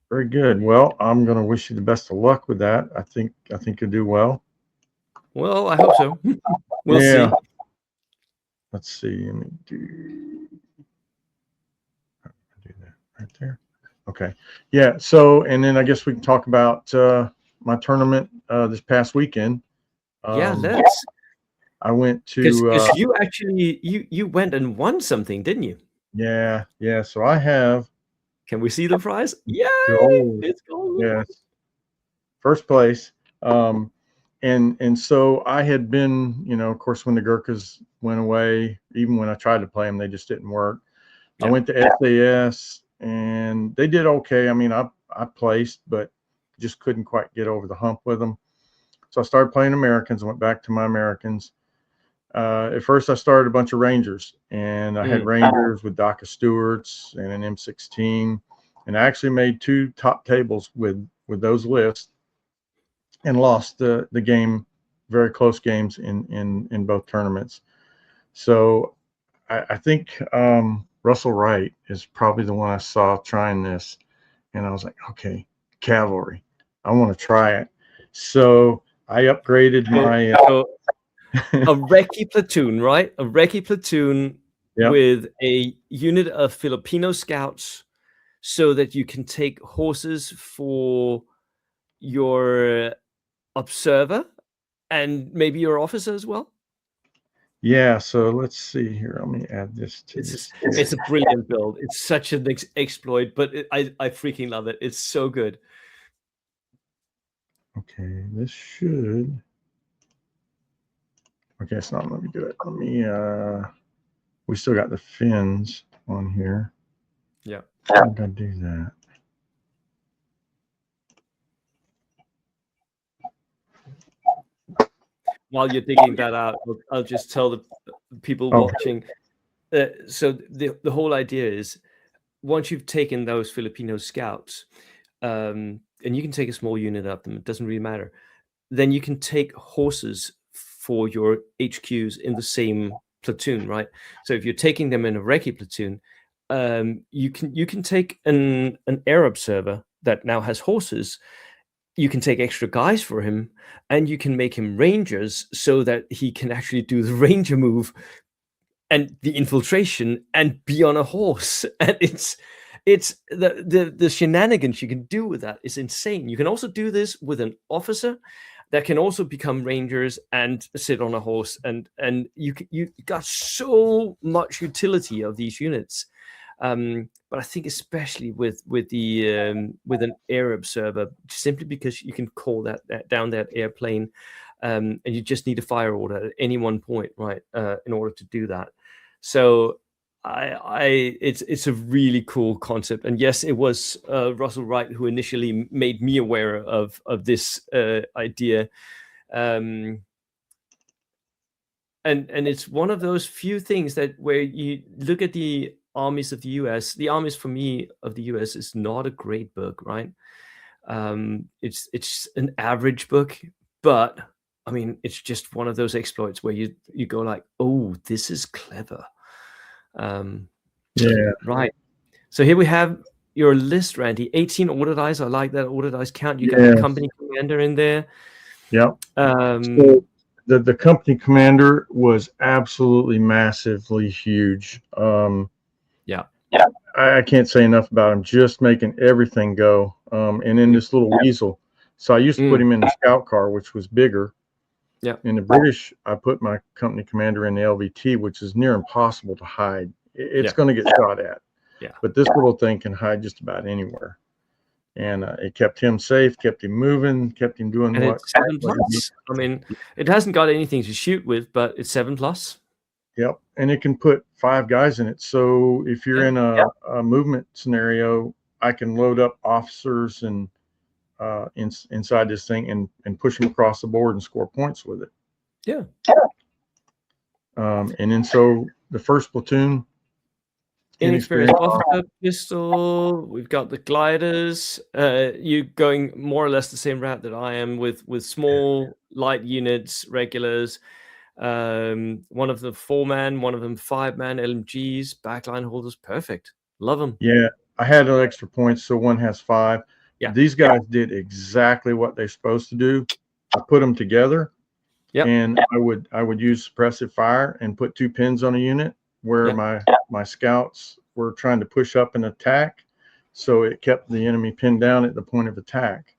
S1: Very good. Well, I'm going to wish you the best of luck with that. I think you'll do well.
S2: Well, I hope so. We'll
S1: Yeah.
S2: see.
S1: Let's see. Let me do that right there. Okay. Yeah. So, and then I guess we can talk about my tournament this past weekend.
S2: Yeah, let's.
S1: I went
S2: Because
S1: to
S2: you actually you went and won something, didn't you?
S1: yeah. So I have
S2: Can we see the prize? Yay!
S1: gold.
S2: It's gold.
S1: Yes. First place. And so I had been, of course, when the Gurkhas went away, even when I tried to play them, they just didn't work. I
S2: Yeah.
S1: went to SAS and they did okay. I mean, I placed, but just couldn't quite get over the hump with them. So I started playing Americans and went back to my Americans. At first, I started a bunch of Rangers, and I had Rangers with DACA Stewarts and an M16, and I actually made 2 top tables with those lists, and lost the game, very close games in both tournaments. So I think Russell Wright is probably the one I saw trying this, and I was like, okay, cavalry, I want to try it. So I upgraded my.
S2: A recce platoon, right? A recce platoon
S1: Yep.
S2: with a unit of Filipino scouts, so that you can take horses for your observer and maybe your officer as well.
S1: Yeah, so let's see here. Let me add this to this.
S2: It's a brilliant build. It's such an exploit, but I freaking love it. It's so good.
S1: Okay, this should. Okay, it's not. Let me do it. Let me. We still got the fins on here.
S2: Yeah.
S1: I'm gonna do that.
S2: While you're digging that out, I'll just tell the people watching. So the whole idea is, once you've taken those Filipino scouts, and you can take a small unit of them, it doesn't really matter. Then you can take horses for your HQs in the same platoon, right? So if you're taking them in a recce platoon, you can take an air observer that now has horses. You can take extra guys for him, and you can make him rangers so that he can actually do the ranger move and the infiltration and be on a horse. And it's the shenanigans you can do with that is insane. You can also do this with an officer that can also become rangers and sit on a horse, and you got so much utility of these units. But I think especially with an air observer, simply because you can call that down that airplane, and you just need a fire order at any one point, right, in order to do that. So it's a really cool concept, and yes, it was Russell Wright who initially made me aware of this idea, and it's one of those few things that where you look at the armies of the US. The armies for me of the US is not a great book, right? It's an average book, but I mean, it's just one of those exploits where you go like, oh, this is clever.
S1: Yeah.
S2: Right. So here we have your list, Randy. 18 order dice. I like that order dice count. You got the company commander in there.
S1: Yep. So the company commander was absolutely massively huge.
S2: Yeah.
S1: I can't say enough about him. Just making everything go. And in this little weasel. So I used to put him in the scout car, which was bigger.
S2: Yeah.
S1: In the British, I put my company commander in the LVT, which is near impossible to hide. It's going to get shot at.
S2: Yeah.
S1: But this little thing can hide just about anywhere. And it kept him safe, kept him moving, kept him doing
S2: and
S1: what.
S2: It's 7+. I mean, it hasn't got anything to shoot with, but it's 7+.
S1: Yep. And it can put 5 guys in it. So if you're in a movement scenario, I can load up officers and inside this thing and push them across the board and score points with it.
S2: Yeah.
S1: And then so the first platoon,
S2: inexperienced officer pistol. We've got the gliders. You going more or less the same route that I am with small light units, regulars. One of them 4-man, one of them 5-man LMGs, backline holders. Perfect. Love them.
S1: Yeah, I had extra points, so one has 5.
S2: Yeah.
S1: These guys did exactly what they're supposed to do. I put them together.
S2: Yep.
S1: And I would use suppressive fire and put 2 pins on a unit where my scouts were trying to push up and attack. So it kept the enemy pinned down at the point of attack.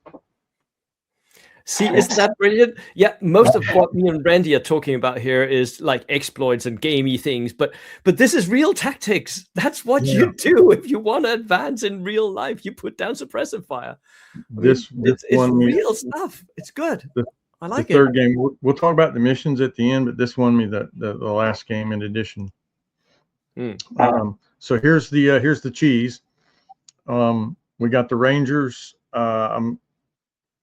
S2: See, isn't that brilliant? Yeah, most of what me and Randy are talking about here is like exploits and gamey things, but this is real tactics. That's what you do if you want to advance in real life. You put down suppressive fire. It's real stuff. It's good. I like
S1: the third game. We'll talk about the missions at the end, but this won me the last game in addition. So here's the cheese. We got the Rangers.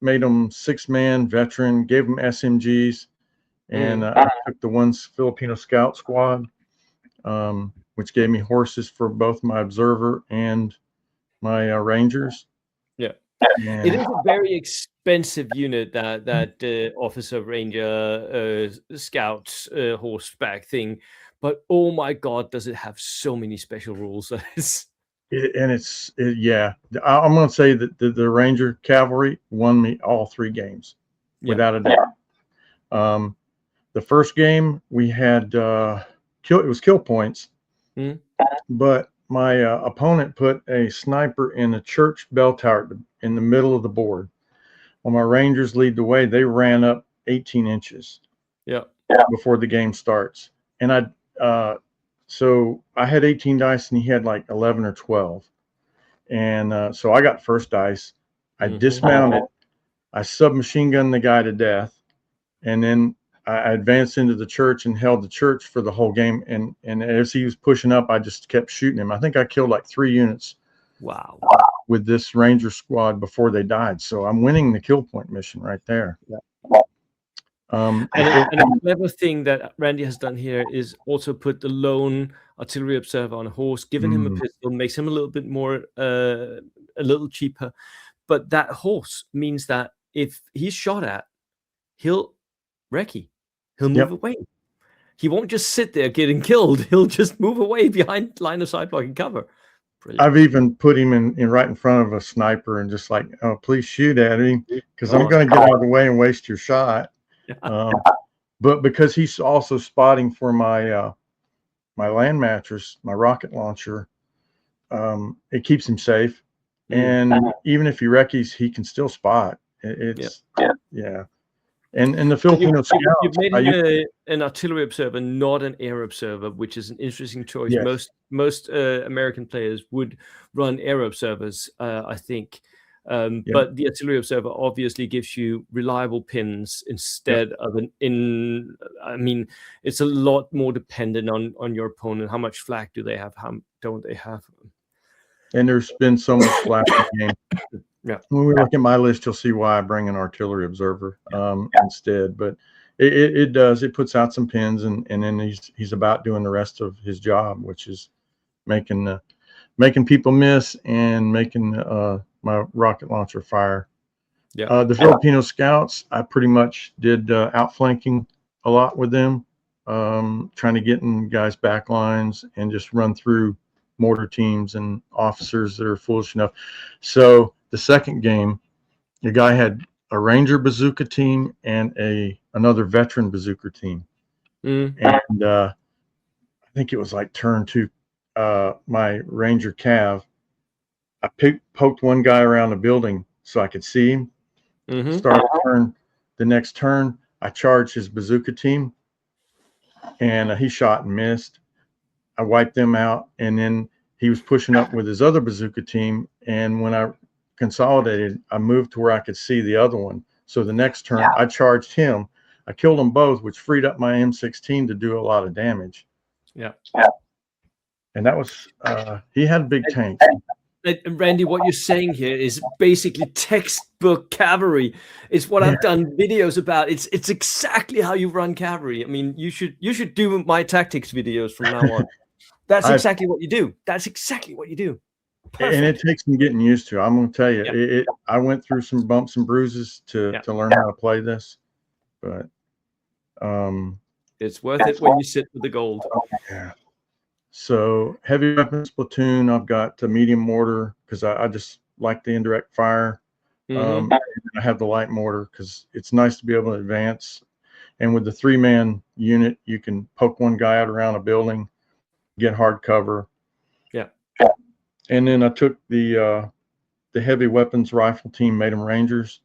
S1: made them 6-man veteran, gave them SMGs, and I took the one Filipino scout squad, which gave me horses for both my observer and my rangers.
S2: Yeah.
S1: And
S2: It is a very expensive unit, that officer, ranger, scout, horseback thing, but oh my god, does it have so many special rules.
S1: yeah, I'm going to say that the Ranger Cavalry won me all 3 games, without a doubt. The first game we had it was kill points, but my opponent put a sniper in a church bell tower in the middle of the board. When my Rangers lead the way, they ran up 18 inches before the game starts. And so I had 18 dice and he had like 11 or 12. And so I got first dice. I dismounted. I submachine gunned the guy to death. And then I advanced into the church and held the church for the whole game. And as he was pushing up, I just kept shooting him. I think I killed like 3 units.
S2: Wow.
S1: With this Ranger squad before they died. So I'm winning the kill point mission right there.
S2: And a clever thing that Randy has done here is also put the lone artillery observer on a horse, giving him a pistol, makes him a little bit more, a little cheaper. But that horse means that if he's shot at, he'll recce. He'll move away. He won't just sit there getting killed. He'll just move away behind line of sight blocking cover. Brilliant.
S1: I've even put him in right in front of a sniper and just like, oh, please shoot at him because I'm going to get out of the way and waste your shot. But because he's also spotting for my my land mattress, my rocket launcher, it keeps him safe. And even if he recce's, he can still spot. It's And the Filipino scouts.
S2: You've made him an artillery observer, not an air observer, which is an interesting choice.
S1: Yes.
S2: Most American players would run air observers, I think. But the artillery observer obviously gives you reliable pins instead of I mean, it's a lot more dependent on your opponent. How much flak do they have? How don't they have?
S1: And there's been so much flak in the game. When we look at my list, you'll see why I bring an artillery observer instead. But it puts out some pins, and then he's about doing the rest of his job, which is making people miss and making my rocket launcher fire. The Filipino scouts, I pretty much did outflanking a lot with them, trying to get in guys' back lines and just run through mortar teams and officers that are foolish enough. So the second game, the guy had a Ranger bazooka team and another veteran bazooka team. And I think it was like turn 2, my Ranger Cav. I poked one guy around the building so I could see him. Start turn. The next turn, I charged his bazooka team, and he shot and missed. I wiped them out, and then he was pushing up with his other bazooka team. And when I consolidated, I moved to where I could see the other one. So the next turn, I charged him. I killed them both, which freed up my M16 to do a lot of damage. And that was he had a big tank.
S2: Randy, what you're saying here is basically textbook cavalry. It's what I've done videos about. It's exactly how you run cavalry. I mean, you should do my tactics videos from now on. That's exactly what you do. That's exactly what you do. Perfect.
S1: And it takes some getting used to. I'm going to tell you, I went through some bumps and bruises to learn how to play this, but
S2: it's worth it when you sit with the gold.
S1: So heavy weapons platoon, I've got the medium mortar because I just like the indirect fire. And I have the light mortar because it's nice to be able to advance. And with the 3-man unit, you can poke one guy out around a building, get hard cover. And then I took the heavy weapons rifle team, made them Rangers.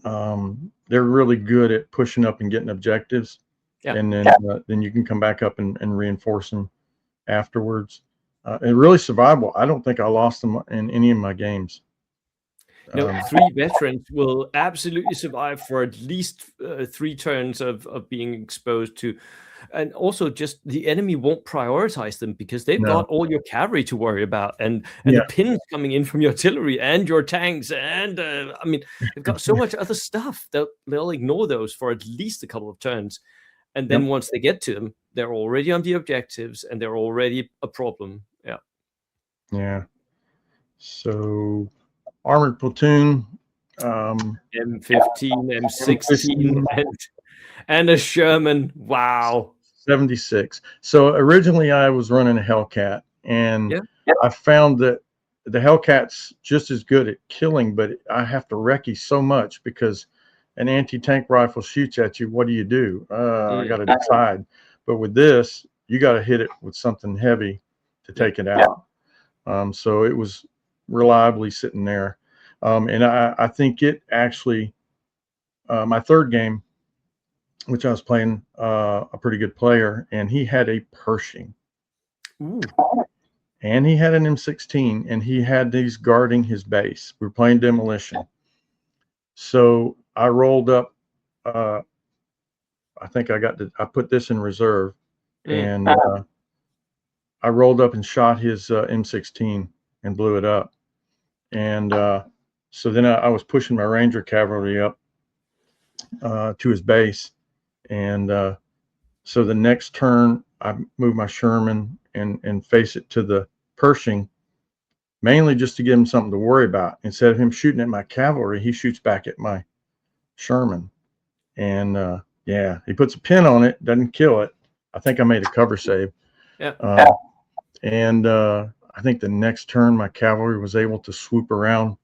S1: They're really good at pushing up and getting objectives. And then you can come back up and reinforce them afterwards. And really survivable. I don't think I lost them in any of my games.
S2: 3 veterans will absolutely survive for at least 3 turns of being exposed to, and also just the enemy won't prioritize them because they've
S1: No.
S2: got all your cavalry to worry about, and
S1: Yeah.
S2: the pins coming in from your artillery and your tanks, and I mean, they've got so much other stuff that they'll ignore those for at least a couple of turns, and then
S1: Yep.
S2: once they get to them, they're already on the objectives and they're already a problem. Yeah.
S1: Yeah. So armored platoon,
S2: M15, M16,
S1: M15,
S2: and a Sherman. Wow.
S1: 76. So originally I was running a Hellcat, and
S2: Yeah.
S1: I found that the Hellcat's just as good at killing, but I have to recce so much because an anti-tank rifle shoots at you. What do? I got to decide. But with this, you got to hit it with something heavy to take it out. So it was reliably sitting there. And I think it actually, my third game, which I was playing a pretty good player, and he had a Pershing.
S2: Ooh.
S1: And he had an M16, and he had these guarding his base. We were playing demolition. So I rolled up. I think I put this in reserve, and I rolled up and shot his M16 and blew it up. And so then I was pushing my Ranger cavalry up to his base, and so the next turn I moved my Sherman and face it to the Pershing, mainly just to give him something to worry about. Instead of him shooting at my cavalry, he shoots back at my Sherman, and yeah, he puts a pin on it, doesn't kill it. I think I made a cover save.
S2: Yeah.
S1: And I think the next turn my cavalry was able to swoop around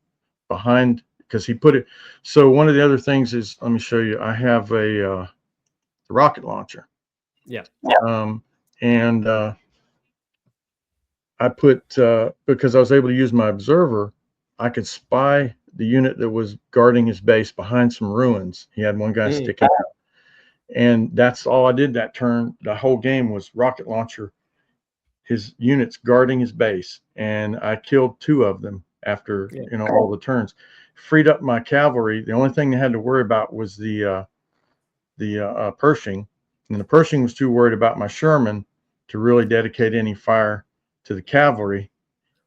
S1: behind because he put it. So one of the other things is, let me show you. I have a rocket launcher.
S2: Yeah.
S1: And I put because I was able to use my observer, I could spy the unit that was guarding his base behind some ruins. He had one guy sticking out, and that's all I did that turn. The whole game was rocket launcher, his units guarding his base, and I killed 2 of them after all the turns. Freed up my cavalry. The only thing they had to worry about was the Pershing, and the Pershing was too worried about my Sherman to really dedicate any fire to the cavalry.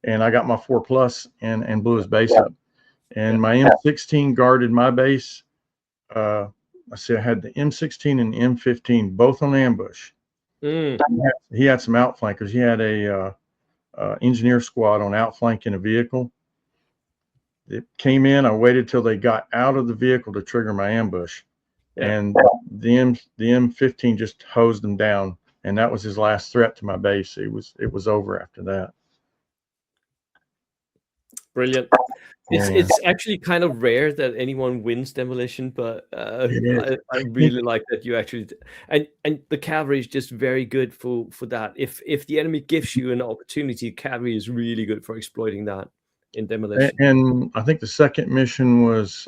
S1: And I got my 4+ and blew his base up. And my M16 guarded my base. I had the M16 and the M15 both on ambush. He had some outflankers. He had a engineer squad on outflanking a vehicle. It came in. I waited till they got out of the vehicle to trigger my ambush, and the M15 just hosed them down, and that was his last threat to my base. It was over after that.
S2: Brilliant. It's actually kind of rare that anyone wins demolition, but I really like that you actually and the cavalry is just very good for that. If the enemy gives you an opportunity, cavalry is really good for exploiting that in demolition.
S1: And I think the second mission was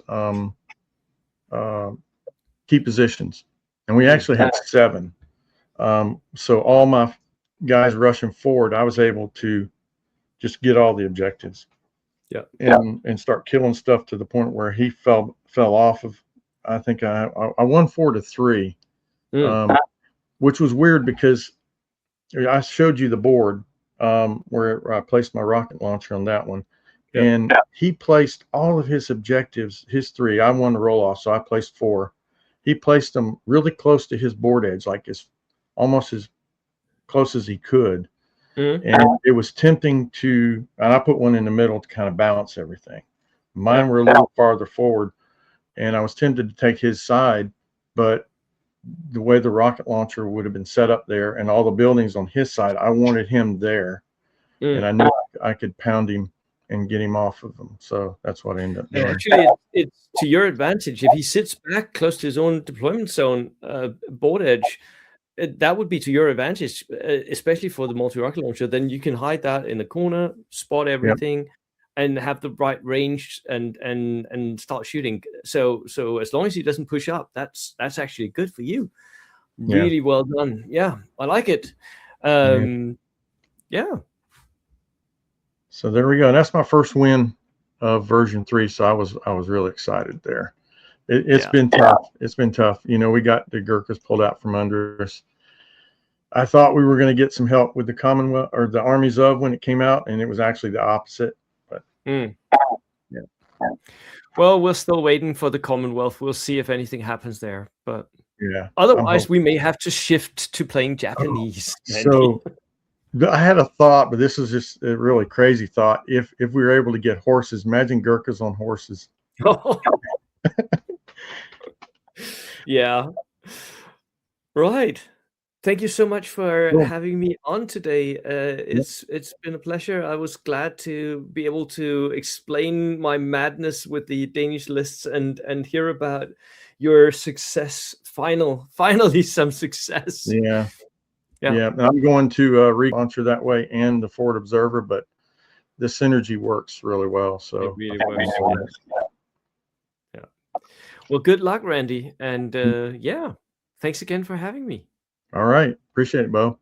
S1: key positions, and we actually had 7. So all my guys rushing forward, I was able to just get all the objectives. And start killing stuff to the point where he fell off of. I think I won 4-3, which was weird because I showed you the board where I placed my rocket launcher on that one, and he placed all of his objectives, his 3. I won the roll off, so I placed 4. He placed them really close to his board edge, like almost as close as he could. And it was tempting to, and I put one in the middle to kind of balance everything. Mine were a little farther forward, and I was tempted to take his side, but the way the rocket launcher would have been set up there and all the buildings on his side, I wanted him there, and I knew I could pound him and get him off of them. So that's what I ended up doing.
S2: Actually, it's to your advantage if he sits back close to his own deployment zone, board edge. That would be to your advantage, especially for the multi-rocket launcher. Then you can hide that in the corner, spot everything, and have the right range and start shooting. So as long as he doesn't push up, that's actually good for you. Really well done. Yeah, I like it. Yeah.
S1: So there we go. That's my first win of version 3, so I was really excited there. It's
S2: Yeah.
S1: been tough. It's been tough. You know, we got the Gurkhas pulled out from under us. I thought we were going to get some help with the Commonwealth or the armies of when it came out, and it was actually the opposite. But
S2: Mm.
S1: yeah.
S2: Well, we're still waiting for the Commonwealth. We'll see if anything happens there. But
S1: Yeah,
S2: otherwise, we may have to shift to playing Japanese.
S1: so I had a thought, but this is just a really crazy thought. If we were able to get horses, imagine Gurkhas on horses.
S2: Yeah. Right. Thank you so much for having me on today. It's been a pleasure. I was glad to be able to explain my madness with the Danish lists and hear about your success. Finally some success.
S1: Yeah. And I'm going to relauncher that way and the Forward Observer, but the synergy works really well. So
S2: it really works. Yeah. Well, good luck, Randy. And yeah, thanks again for having me.
S1: All right. Appreciate it, Bo.